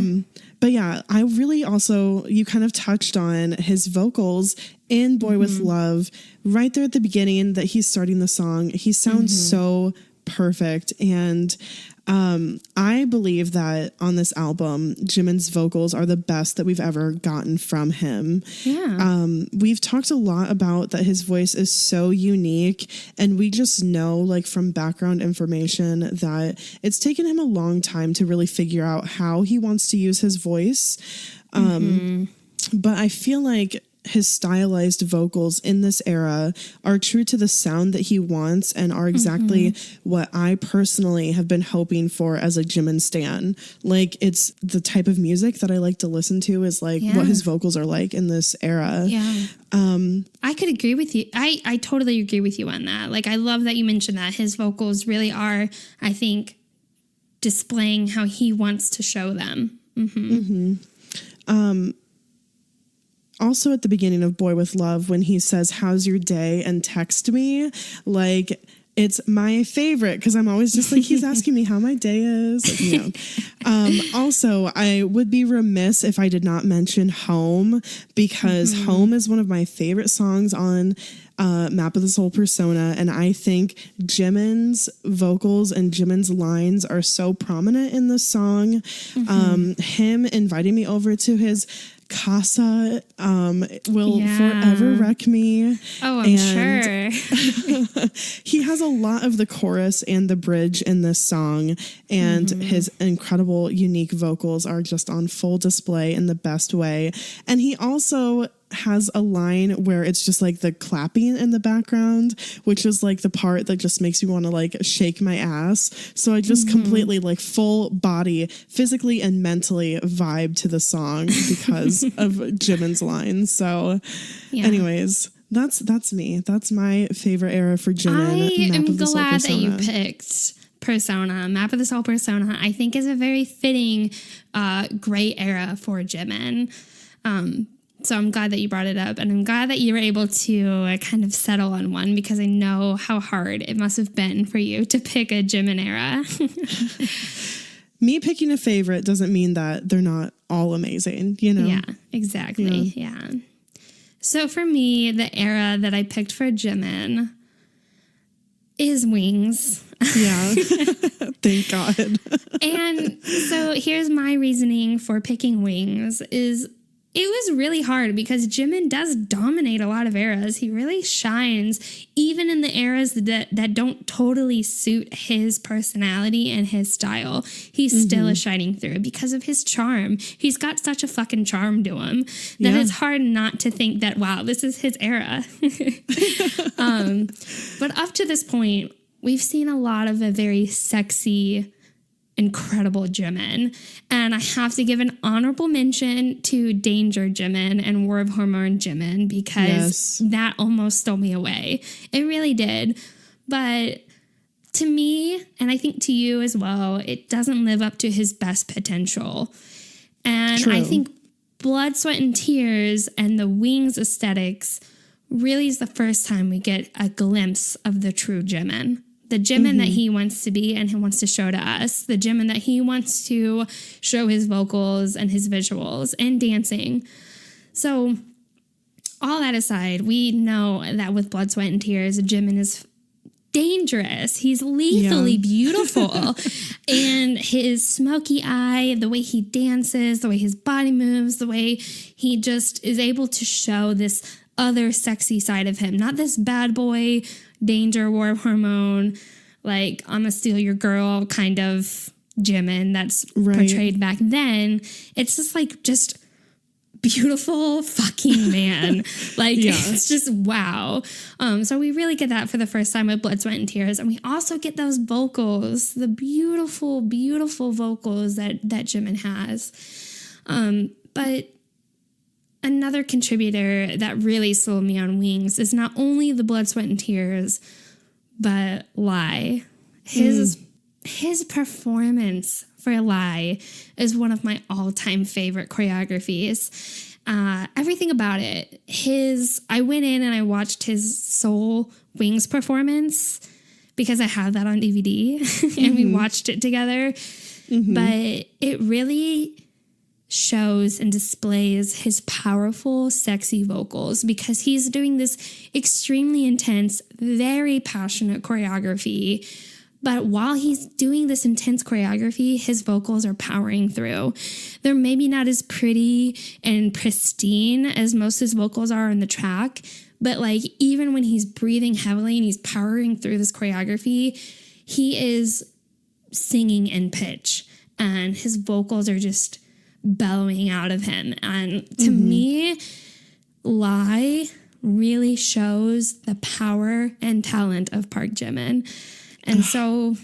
But yeah, I really also, you kind of touched on his vocals in Boy With Love right there at the beginning that he's starting the song. He sounds so perfect. And I believe that on this album, Jimin's vocals are the best that we've ever gotten from him.
Yeah.
We've talked a lot about that his voice is so unique, and we just know, like, from background information that it's taken him a long time to really figure out how he wants to use his voice. But I feel like his stylized vocals in this era are true to the sound that he wants and are exactly what I personally have been hoping for as a Jimin stan. Like, it's the type of music that I like to listen to, is like what his vocals are like in this era.
Yeah. I could agree with you. I totally agree with you on that. Like, I love that you mentioned that his vocals really are, I think, displaying how he wants to show them.
Also at the beginning of Boy With Love, when he says, "How's your day?" and "text me," like, it's my favorite, because I'm always just like, he's asking me how my day is. Like, you know. Also, I would be remiss if I did not mention Home, because Home is one of my favorite songs on Map of the Soul Persona. And I think Jimin's vocals and Jimin's lines are so prominent in this song. Him inviting me over to his casa will forever wreck me.
Oh, I'm sure.
He has a lot of the chorus and the bridge in this song, and his incredible, unique vocals are just on full display in the best way. And he also has a line where it's just like the clapping in the background, which is like the part that just makes me want to like shake my ass. So I just completely like full body, physically and mentally vibe to the song because of Jimin's lines. So anyways, that's me. That's my favorite era for Jimin.
I am glad that you picked Persona. Map of the Soul Persona, I think, is a very fitting gray era for Jimin. So I'm glad that you brought it up, and I'm glad that you were able to kind of settle on one, because I know how hard it must have been for you to pick a Jimin era.
Me picking a favorite doesn't mean that they're not all amazing, you know?
Yeah, exactly. Yeah. So for me, the era that I picked for Jimin is Wings.
Yeah. Thank God.
And so here's my reasoning for picking Wings is it was really hard because Jimin does dominate a lot of eras. He really shines even in the eras that don't totally suit his personality and his style. He's still a shining through because of his charm. He's got such a fucking charm to him that it's hard not to think that, wow, this is his era. But up to this point, we've seen a lot of a very sexy, incredible Jimin. And I have to give an honorable mention to Danger Jimin and War of Hormone Jimin, because that almost stole me away. It really did. But to me, and I think to you as well, it doesn't live up to his best potential. And I think Blood, Sweat, and Tears and the Wings aesthetics really is the first time we get a glimpse of the true Jimin. The Jimin that he wants to be and he wants to show to us. The Jimin that he wants to show his vocals and his visuals and dancing. So all that aside, we know that with Blood, Sweat, and Tears, Jimin is dangerous. He's lethally beautiful. And his smoky eye, the way he dances, the way his body moves, the way he just is able to show this other sexy side of him. Not this bad boy, Danger, War of Hormone, like, I'm gonna steal your girl kind of Jimin that's portrayed back then. It's just like, just beautiful fucking man. Like, it's just wow. So we really get that for the first time with Blood, Sweat, and Tears. And we also get those vocals, the beautiful, beautiful vocals that Jimin has. But another contributor that really sold me on Wings is not only the Blood, Sweat, and Tears, but Lie. His performance for Lie is one of my all-time favorite choreographies. Everything about it. I went in and I watched his Soul Wings performance because I have that on DVD and we watched it together. But it really shows and displays his powerful, sexy vocals because he's doing this extremely intense, very passionate choreography. But while he's doing this intense choreography, his vocals are powering through. They're maybe not as pretty and pristine as most of his vocals are on the track, but like even when he's breathing heavily and he's powering through this choreography, he is singing in pitch and his vocals are just bellowing out of him. And to me, Lie really shows the power and talent of Park Jimin. And so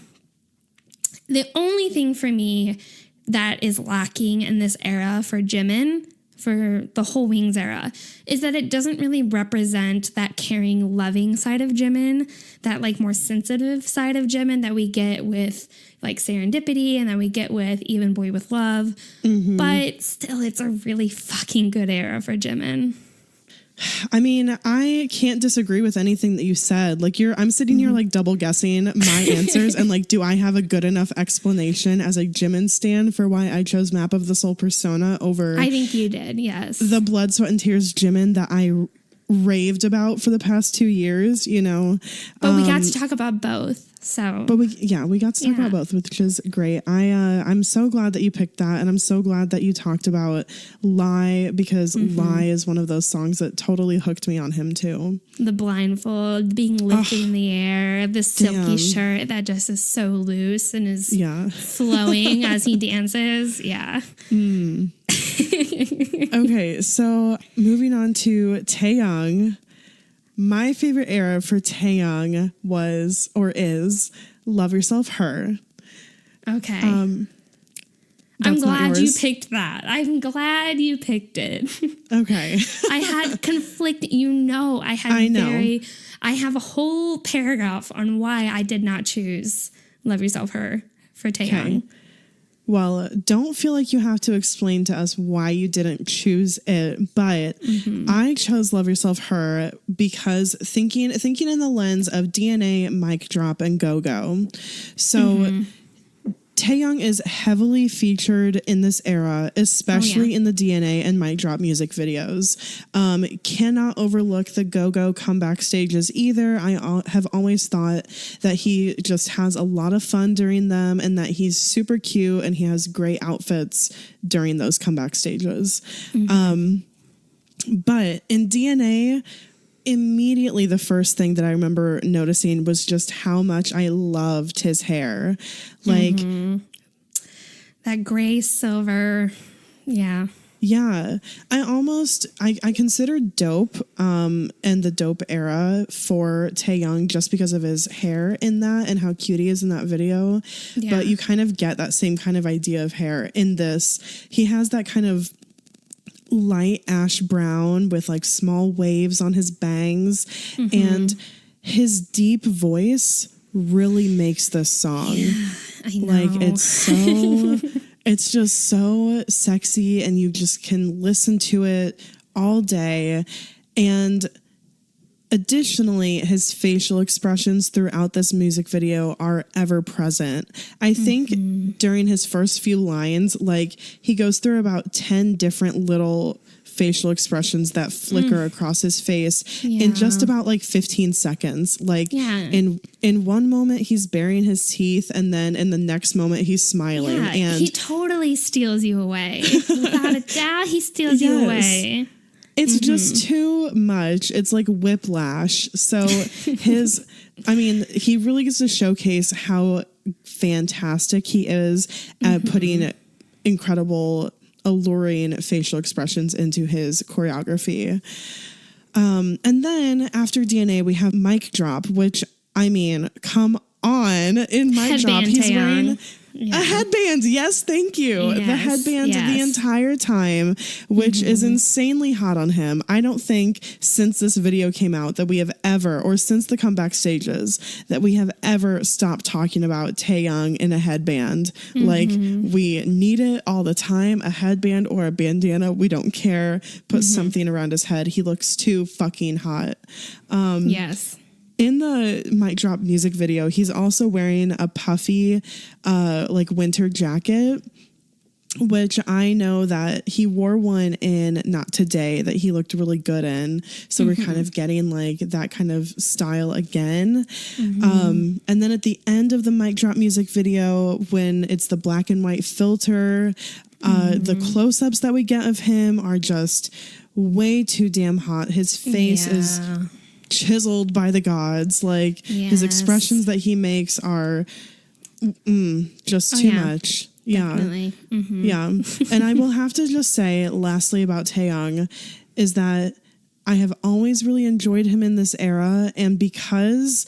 the only thing for me that is lacking in this era for Jimin, for the whole Wings era, is that it doesn't really represent that caring, loving side of Jimin, that like more sensitive side of Jimin that we get with like Serendipity and that we get with Even Boy With Love. But still, it's a really fucking good era for Jimin.
I mean, I can't disagree with anything that you said. Like I'm sitting here like double guessing my answers and like, do I have a good enough explanation as a Jimin stan for why I chose Map of the Soul Persona over
I think you did, yes.
the Blood, Sweat and Tears Jimin that I raved about for the past 2 years, you know?
But we got to talk about both. So,
but we got to talk about both, which is great. I'm so glad that you picked that, and I'm so glad that you talked about Lie because Lie is one of those songs that totally hooked me on him too.
The blindfold, being lifted in the air, the silky shirt that just is so loose and is flowing as he dances. Yeah.
Okay, so moving on to Taeyang. My favorite era for Taeyang was or is Love Yourself Her.
Okay. I'm glad you picked that. I'm glad you picked it.
Okay.
I had conflict. I have a whole paragraph on why I did not choose Love Yourself Her for Taeyang.
Okay. Well, don't feel like you have to explain to us why you didn't choose it, but I chose Love Yourself Her because thinking in the lens of DNA, Mic Drop, and Go Go. So Taeyang is heavily featured in this era, especially in the DNA and Mic Drop music videos. Cannot overlook the Go Go comeback stages either. I have always thought that he just has a lot of fun during them and that he's super cute and he has great outfits during those comeback stages. But in DNA, immediately the first thing that I remember noticing was just how much I loved his hair. Like
that gray silver. Yeah.
Yeah. I consider Dope and the Dope era for Taeyang just because of his hair in that and how cute he is in that video. Yeah. But you kind of get that same kind of idea of hair in this. He has that kind of light ash brown with like small waves on his bangs and his deep voice really makes this song.
Yeah, I know.
Like it's just so sexy and you just can listen to it all day. And additionally, his facial expressions throughout this music video are ever present. I think during his first few lines, like he goes through about 10 different little facial expressions that flicker across his face in just about like 15 seconds. Like in one moment he's baring his teeth and then in the next moment he's smiling.
Yeah,
and
he totally steals you away. Without a doubt, he steals you away.
It's just too much. It's like whiplash. So he really gets to showcase how fantastic he is at putting incredible, alluring facial expressions into his choreography. And then after DNA, we have Mic Drop, which, I mean, come on. In Mic Drop, he's wearing A headband. Yes, thank you.
Yes,
the headband the entire time, which is insanely hot on him. I don't think since this video came out that we have ever, or since the comeback stages, that we have ever stopped talking about Taehyung in a headband. Like, we need it all the time. A headband or a bandana, we don't care. Put something around his head. He looks too fucking hot.
Yes.
In the Mic Drop music video, he's also wearing a puffy, like winter jacket, which I know that he wore one in Not Today that he looked really good in. So we're kind of getting like that kind of style again. And then at the end of the Mic Drop music video, when it's the black and white filter, the close-ups that we get of him are just way too damn hot. His face is chiseled by the gods. Like, his expressions that he makes are just too much.
Definitely.
Yeah. And I will have to just say, lastly, about Taehyung, is that I have always really enjoyed him in this era. And because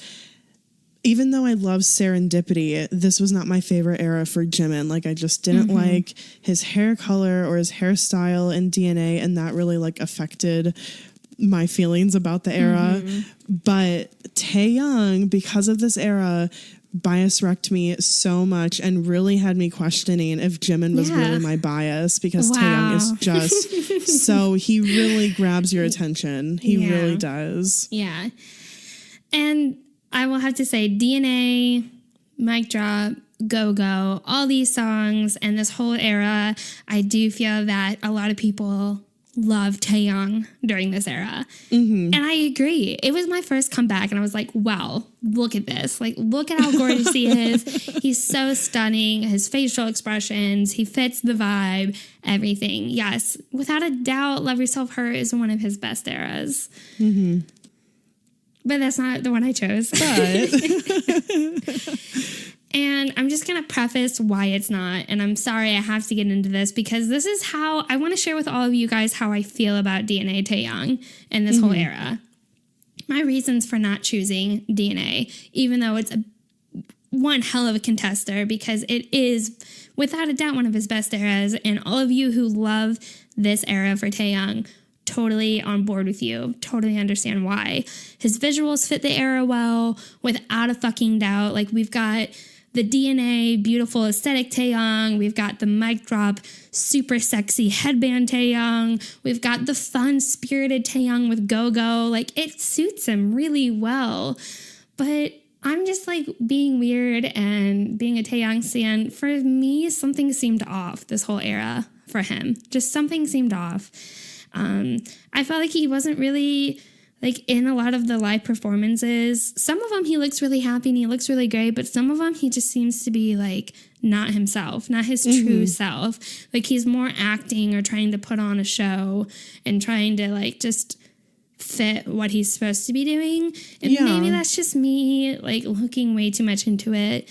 even though I love Serendipity, this was not my favorite era for Jimin. Like, I just didn't like his hair color or his hairstyle in DNA. And that really like affected my feelings about the era. But Taehyung, because of this era, bias wrecked me so much and really had me questioning if Jimin was really my bias, because Taehyung is just so, he really grabs your attention. He really does.
Yeah. And I will have to say, DNA, Mic Drop, Go Go, all these songs and this whole era, I do feel that a lot of people love Taehyung during this era. And I agree. It was my first comeback and I was like, wow, look at this. Like, look at how gorgeous he is. He's so stunning. His facial expressions, he fits the vibe, everything. Yes, without a doubt, Love Yourself Hurt is one of his best eras. But that's not the one I chose. And I'm just going to preface why it's not. And I'm sorry I have to get into this, because this is how I want to share with all of you guys how I feel about DNA Taehyung and this whole era. My reasons for not choosing DNA, even though it's one hell of a contester, because it is without a doubt one of his best eras. And all of you who love this era for Taehyung, totally on board with you. Totally understand why. His visuals fit the era well, without a fucking doubt. Like, we've got the DNA, beautiful aesthetic Taehyung. We've got the Mic Drop, super sexy headband Taehyung. We've got the fun, spirited Taehyung with Go Go. Like, it suits him really well. But I'm just like being weird and being a Taehyung stan. For me, something seemed off this whole era for him. Just something seemed off. I felt like he wasn't really like in a lot of the live performances. Some of them he looks really happy and he looks really great, but some of them he just seems to be like not himself, not his true self. Like, he's more acting or trying to put on a show and trying to like just fit what he's supposed to be doing. And maybe that's just me like looking way too much into it.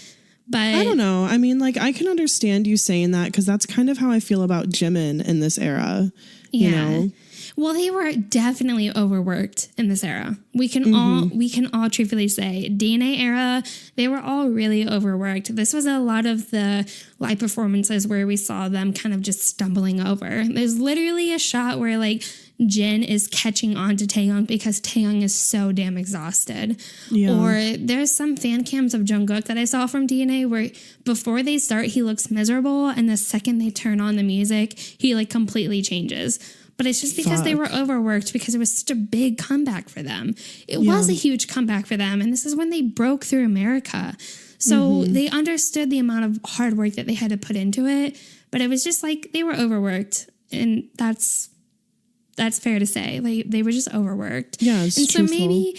But
I don't know. I mean, like, I can understand you saying that, because that's kind of how I feel about Jimin in this era. You know?
Well, they were definitely overworked in this era. We can all truthfully say, DNA era, they were all really overworked. This was a lot of the live performances where we saw them kind of just stumbling over. There's literally a shot where like Jin is catching on to Taehyung because Taehyung is so damn exhausted. Or there's some fan cams of Jungkook that I saw from DNA where before they start, he looks miserable, and the second they turn on the music, he like completely changes. But it's just because they were overworked, because it was such a big comeback for them. It was a huge comeback for them. And this is when they broke through America. So they understood the amount of hard work that they had to put into it. But it was just like they were overworked. And that's fair to say. Like, they were just overworked.
Yeah, it's
and
truthful.
So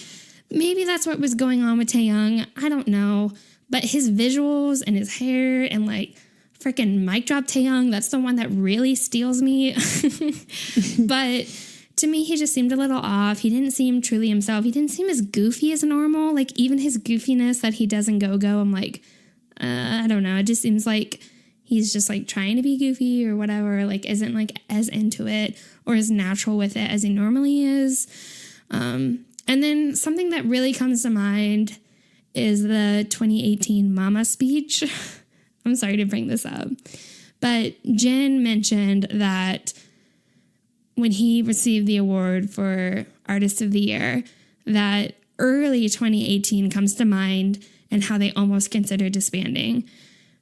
maybe that's what was going on with Taehyung. I don't know. But his visuals and his hair and like freaking Mic Drop Taehyung, that's the one that really steals me. But to me, he just seemed a little off. He didn't seem truly himself. He didn't seem as goofy as normal. Like, even his goofiness that he does in Go Go, I'm like, I don't know. It just seems like he's just like trying to be goofy or whatever, like isn't like as into it or as natural with it as he normally is. And then something that really comes to mind is the 2018 Mama speech. I'm sorry to bring this up, but Jin mentioned that when he received the award for Artist of the Year, that early 2018 comes to mind and how they almost considered disbanding.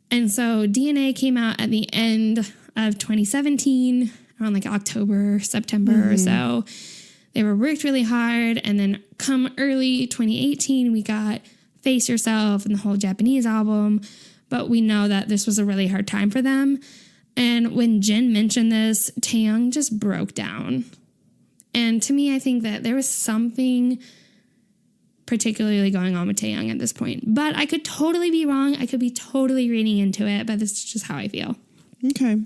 And so DNA came out at the end of 2017, around like October, September or so. They were worked really hard. And then come early 2018, we got Face Yourself and the whole Japanese album. But we know that this was a really hard time for them. And when Jin mentioned this, Taeyong just broke down. And to me, I think that there was something particularly going on with Taeyong at this point. But I could totally be wrong. I could be totally reading into it, but this is just how I feel.
Okay.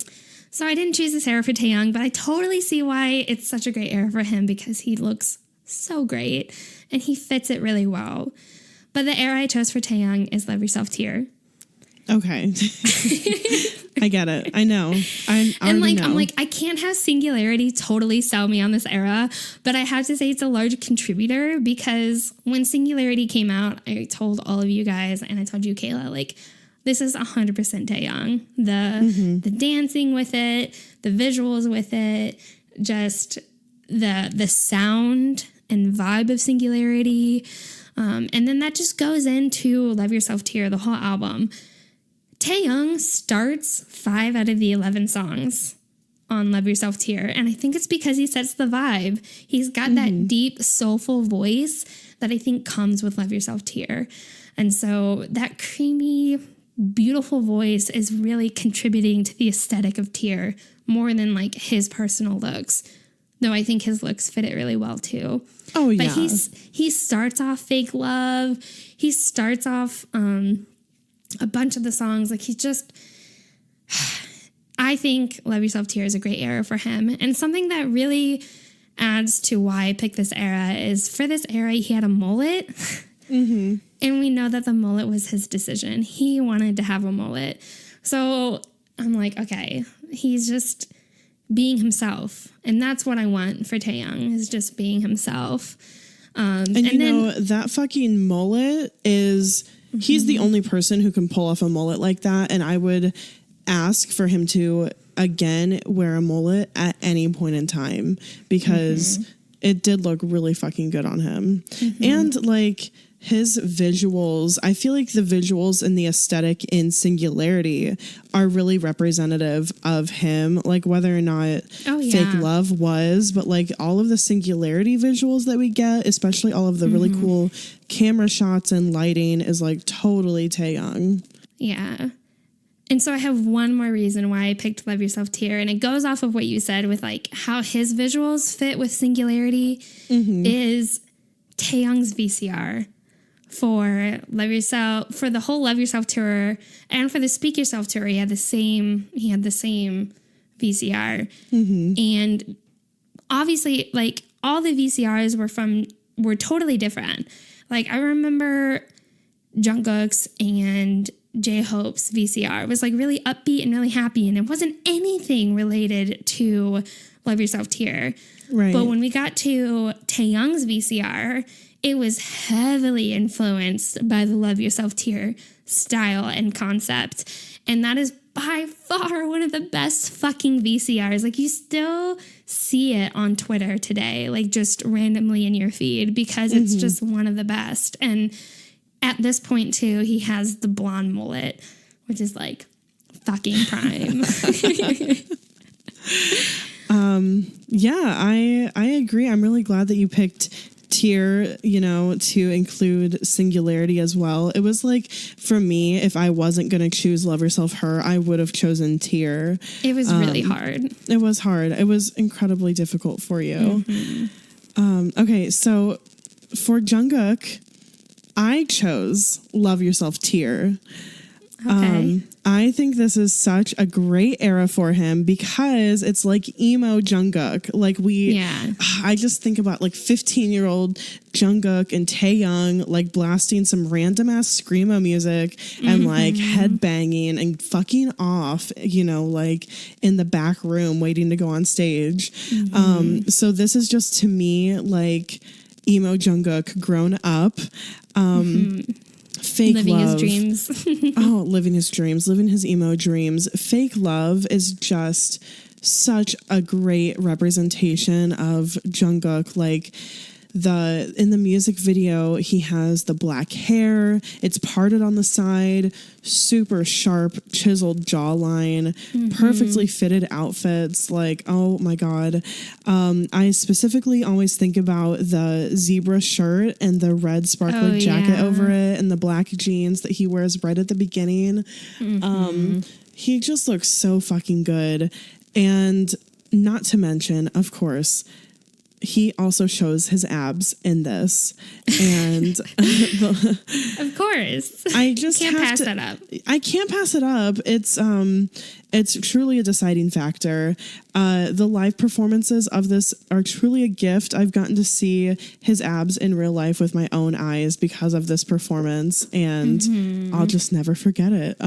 So I didn't choose this era for Taeyong, but I totally see why it's such a great era for him because he looks so great and he fits it really well. But the era I chose for Taeyong is Love Yourself Tear.
Okay. I get it. I know. I'm
like, I can't have Singularity totally sell me on this era, but I have to say it's a large contributor because when Singularity came out, I told all of you guys, and I told you, Kayla, like, this is 100% Taeyong. The dancing with it, the visuals with it, just the sound and vibe of Singularity. And then that just goes into Love Yourself Tear, the whole album. Taeyong starts 5 out of the 11 songs on Love Yourself Tear, and I think it's because he sets the vibe. He's got that deep, soulful voice that I think comes with Love Yourself Tear. And so that creamy, beautiful voice is really contributing to the aesthetic of Tear more than like his personal looks. Though I think his looks fit it really well too.
Oh, yeah.
But he starts off Fake Love. He starts off a bunch of the songs. Like he just, I think Love Yourself Tear is a great era for him. And something that really adds to why I picked this era is for this era, he had a mullet. And we know that the mullet was his decision. He wanted to have a mullet. So I'm like, okay, he's just being himself. And that's what I want for Taeyong, is just being himself.
And you know, that fucking mullet is, he's the only person who can pull off a mullet like that. And I would ask for him to, again, wear a mullet at any point in time because it did look really fucking good on him. And like his visuals, I feel like the visuals and the aesthetic in Singularity are really representative of him, like whether or not Fake Love was, but like all of the Singularity visuals that we get, especially all of the really cool camera shots and lighting, is like totally Taeyong.
Yeah. And so I have one more reason why I picked Love Yourself Tear, and it goes off of what you said with like how his visuals fit with Singularity is Taeyong's VCR. For Love Yourself, for the whole Love Yourself tour, and for the Speak Yourself tour, he had the same VCR. And obviously, like all the VCRs were totally different. Like I remember Jungkook's and J-Hope's VCR was like really upbeat and really happy, and it wasn't anything related to Love Yourself Tear.
Right.
But when we got to Taeyong's VCR, it was heavily influenced by the Love Yourself Tear style and concept. And that is by far one of the best fucking VCRs. Like you still see it on Twitter today, like just randomly in your feed because it's just one of the best. And at this point too, he has the blonde mullet, which is like fucking prime.
Yeah, I agree. I'm really glad that you picked Tear, you know, to include Singularity as well. It was like, for me, if I wasn't going to choose Love Yourself Her, I would have chosen Tear.
It was really hard.
It was hard. It was incredibly difficult for you. Okay, so for Jungkook, I chose Love Yourself Tear.
Okay.
I think this is such a great era for him because it's like emo Jungkook. Like I just think about like 15-year-old Jungkook and Taeyong like blasting some random ass screamo music and like headbanging and fucking off, you know, like in the back room waiting to go on stage. So this is just to me like emo Jungkook grown up. Fake
living
Love.
his dreams.
Living his dreams, living his emo dreams. Fake Love is just such a great representation of Jungkook. Like, in the music video, he has the black hair, it's parted on the side, super sharp, chiseled jawline, perfectly fitted outfits. Like, oh my God. I specifically always think about the zebra shirt and the red sparkly jacket over it and the black jeans that he wears right at the beginning. He just looks so fucking good. And not to mention, of course, he also shows his abs in this, and
of course,
I just
can't pass that up.
I can't pass it up. It's truly a deciding factor. The live performances of this are truly a gift. I've gotten to see his abs in real life with my own eyes because of this performance, and I'll just never forget it.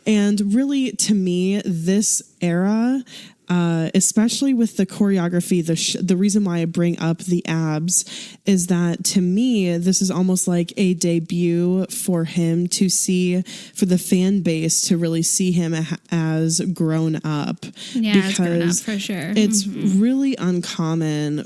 And really, to me, this era, especially with the choreography, the reason why I bring up the abs is that, to me, this is almost like a debut for him to see, for the fan base to really see him as grown up.
Yeah,
because
grown up for sure.
It's really uncommon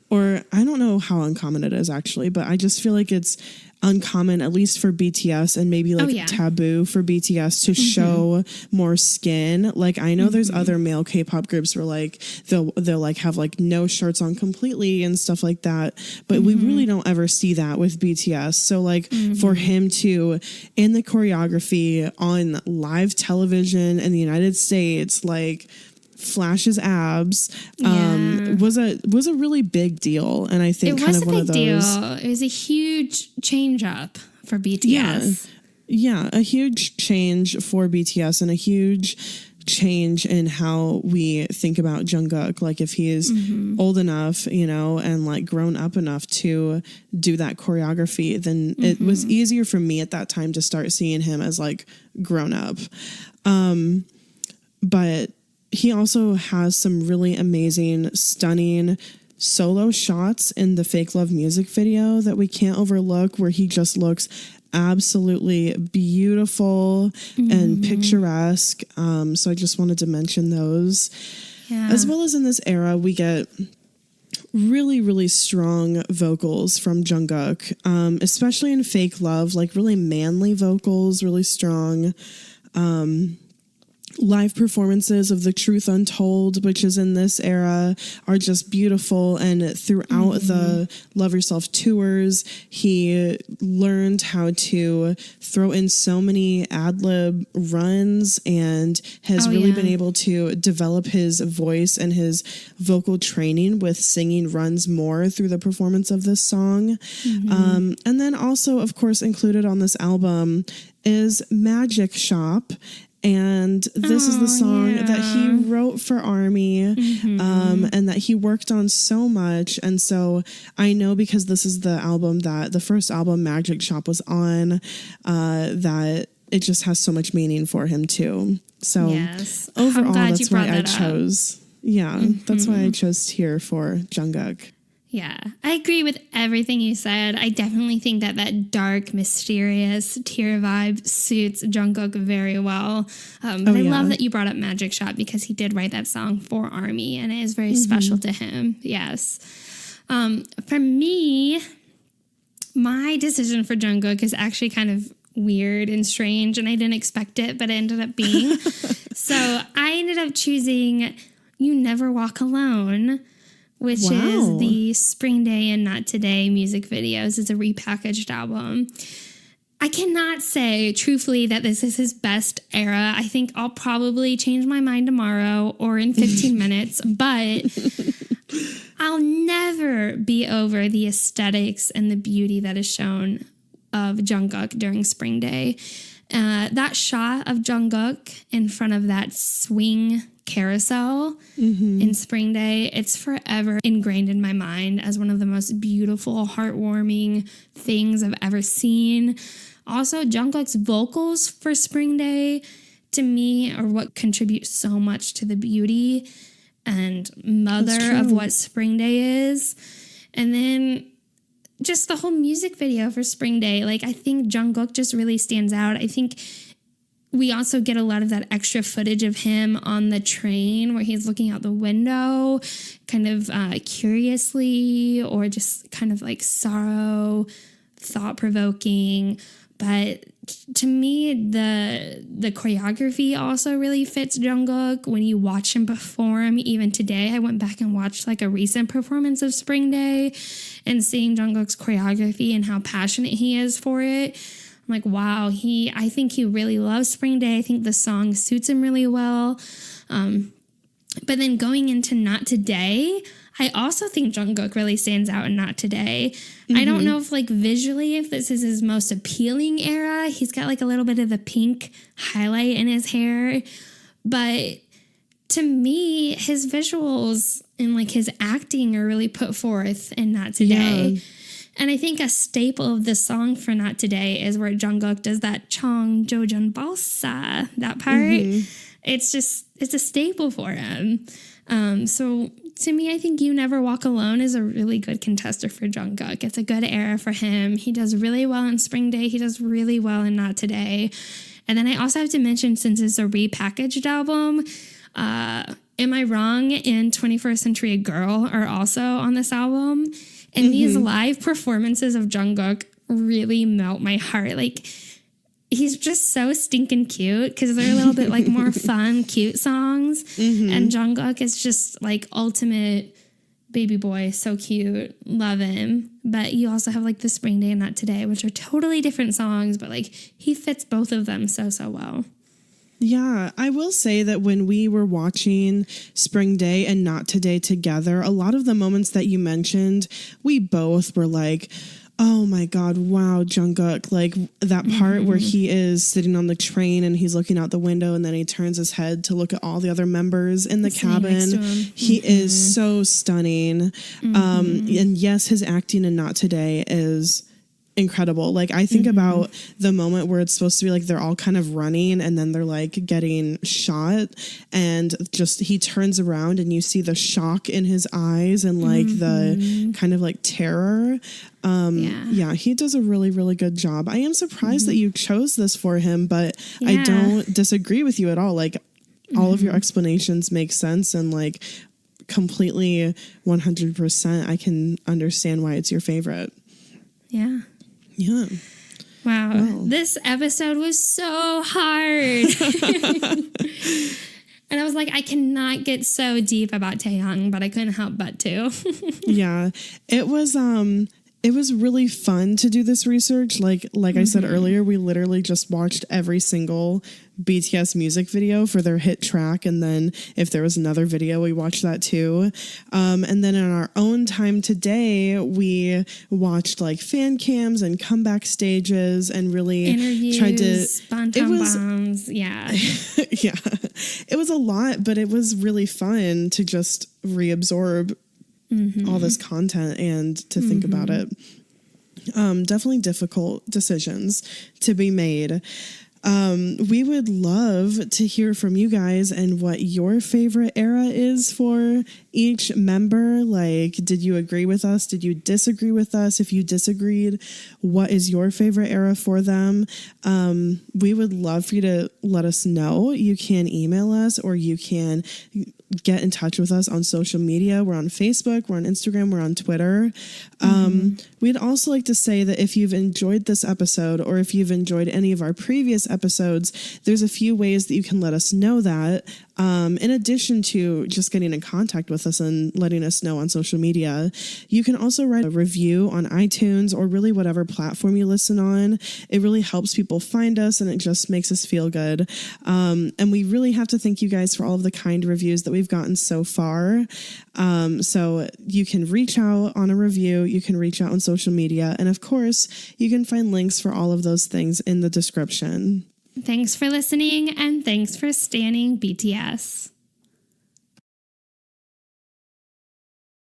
or I don't know how uncommon it is actually, but I just feel like it's uncommon, at least for BTS, and maybe taboo for BTS to show more skin. Like, I know there's other male K-pop groups where like they'll like have like no shirts on completely and stuff like that, but we really don't ever see that with BTS. So like for him to, in the choreography on live television in the United States, like flash his abs was a really big deal, and I think kind of one of those.
It was a big deal. It was a huge change up for BTS.
Yeah, a huge change for BTS and a huge change in how we think about Jungkook. Like, if he is old enough, and like grown up enough to do that choreography, then it was easier for me at that time to start seeing him as like grown up. But he also has some really amazing, stunning solo shots in the Fake Love music video that we can't overlook, where he just looks absolutely beautiful and picturesque. So I just wanted to mention those. Yeah. As well as in this era, we get really, really strong vocals from Jungkook, especially in Fake Love, like really manly vocals, really strong. Live performances of The Truth Untold, which is in this era, are just beautiful. And throughout the Love Yourself tours, he learned how to throw in so many ad-lib runs and has really been able to develop his voice and his vocal training with singing runs more through the performance of this song. And then also, of course, included on this album is Magic Shop. And this is the song that he wrote for ARMY, and that he worked on so much. And so I know, because this is the first album Magic Shop was on, that it just has so much meaning for him too. So overall, that's why I chose. Yeah, that's why I chose Tear for Jungkook.
Yeah, I agree with everything you said. I definitely think that dark, mysterious Tear vibe suits Jungkook very well. But I love that you brought up Magic Shop, because he did write that song for ARMY, and it is very special to him. Yes. For me, my decision for Jungkook is actually kind of weird and strange, and I didn't expect it, but it ended up being. So I ended up choosing You Never Walk Alone, which is the Spring Day and Not Today music videos. It's a repackaged album. I cannot say truthfully that this is his best era. I think I'll probably change my mind tomorrow or in 15 minutes, but I'll never be over the aesthetics and the beauty that is shown of Jungkook during Spring Day. That shot of Jungkook in front of that swing carousel in Spring Day, it's forever ingrained in my mind as one of the most beautiful, heartwarming things I've ever seen. Also, Jungkook's vocals for Spring Day, to me, are what contribute so much to the beauty and mother of what Spring Day is. And then just the whole music video for Spring Day. Like, I think Jungkook just really stands out. I think we also get a lot of that extra footage of him on the train where he's looking out the window kind of curiously, or just kind of like sorrow, thought-provoking. But to me, the choreography also really fits Jungkook. When you watch him perform, even today, I went back and watched like a recent performance of Spring Day, and seeing Jungkook's choreography and how passionate he is for it, I'm like, wow, I think he really loves Spring Day. I think the song suits him really well. But then going into Not Today, I also think Jungkook really stands out in Not Today. I don't know if like visually, if this is his most appealing era. He's got like a little bit of the pink highlight in his hair. But to me, his visuals and like his acting are really put forth in Not Today. Yeah. And I think a staple of this song for Not Today is where Jungkook does that Chong Jojun Balsa, that part. It's a staple for him. So to me, I think You Never Walk Alone is a really good contester for Jungkook. It's a good era for him. He does really well in Spring Day. He does really well in Not Today. And then I also have to mention, since it's a repackaged album, Am I Wrong and 21st Century Girl are also on this album. And these live performances of Jungkook really melt my heart. Like, he's just so stinking cute because they're a little bit like more fun, cute songs. And Jungkook is just like ultimate baby boy, so cute, love him. But you also have like the Spring Day and Not Today, which are totally different songs, but like he fits both of them so well.
Yeah, I will say that when we were watching Spring Day and Not Today together, a lot of the moments that you mentioned, we both were like, oh my God, wow, Jungkook. Like that part where he is sitting on the train and he's looking out the window and then he turns his head to look at all the other members in the cabin. He is so stunning. And yes, his acting in Not Today is incredible. Like I think about the moment where it's supposed to be like they're all kind of running and then they're like getting shot, and just he turns around and you see the shock in his eyes and like the kind of like terror. Yeah, he does a really, really good job. I am surprised that you chose this for him, but I don't disagree with you at all. Like all of your explanations make sense, and like completely 100% I can understand why it's your favorite. Yeah.
Wow. This episode was so hard. And I was like, I cannot get so deep about Taehyung, but I couldn't help but to.
Yeah. It was really fun to do this research. Like I said earlier, we literally just watched every single BTS music video for their hit track. And then if there was another video, we watched that too. And then in our own time today, we watched like fan cams and comeback stages and really
interviews,
tried to...
bombs. Yeah.
Yeah. It was a lot, but it was really fun to just reabsorb all this content and to think about it. Definitely difficult decisions to be made. We would love to hear from you guys and what your favorite era is for each member. Like, did you agree with us? Did you disagree with us? If you disagreed, what is your favorite era for them? We would love for you to let us know. You can email us or you can get in touch with us on social media. We're on Facebook, we're on Instagram, we're on Twitter. We'd also like to say that if you've enjoyed this episode or if you've enjoyed any of our previous episodes, there's a few ways that you can let us know that. In addition to just getting in contact with us and letting us know on social media, you can also write a review on iTunes or really whatever platform you listen on. It really helps people find us and it just makes us feel good. And we really have to thank you guys for all of the kind reviews that we've gotten so far. So you can reach out on a review, you can reach out on social media, and of course, you can find links for all of those things in the description.
Thanks for listening, and thanks for standing BTS.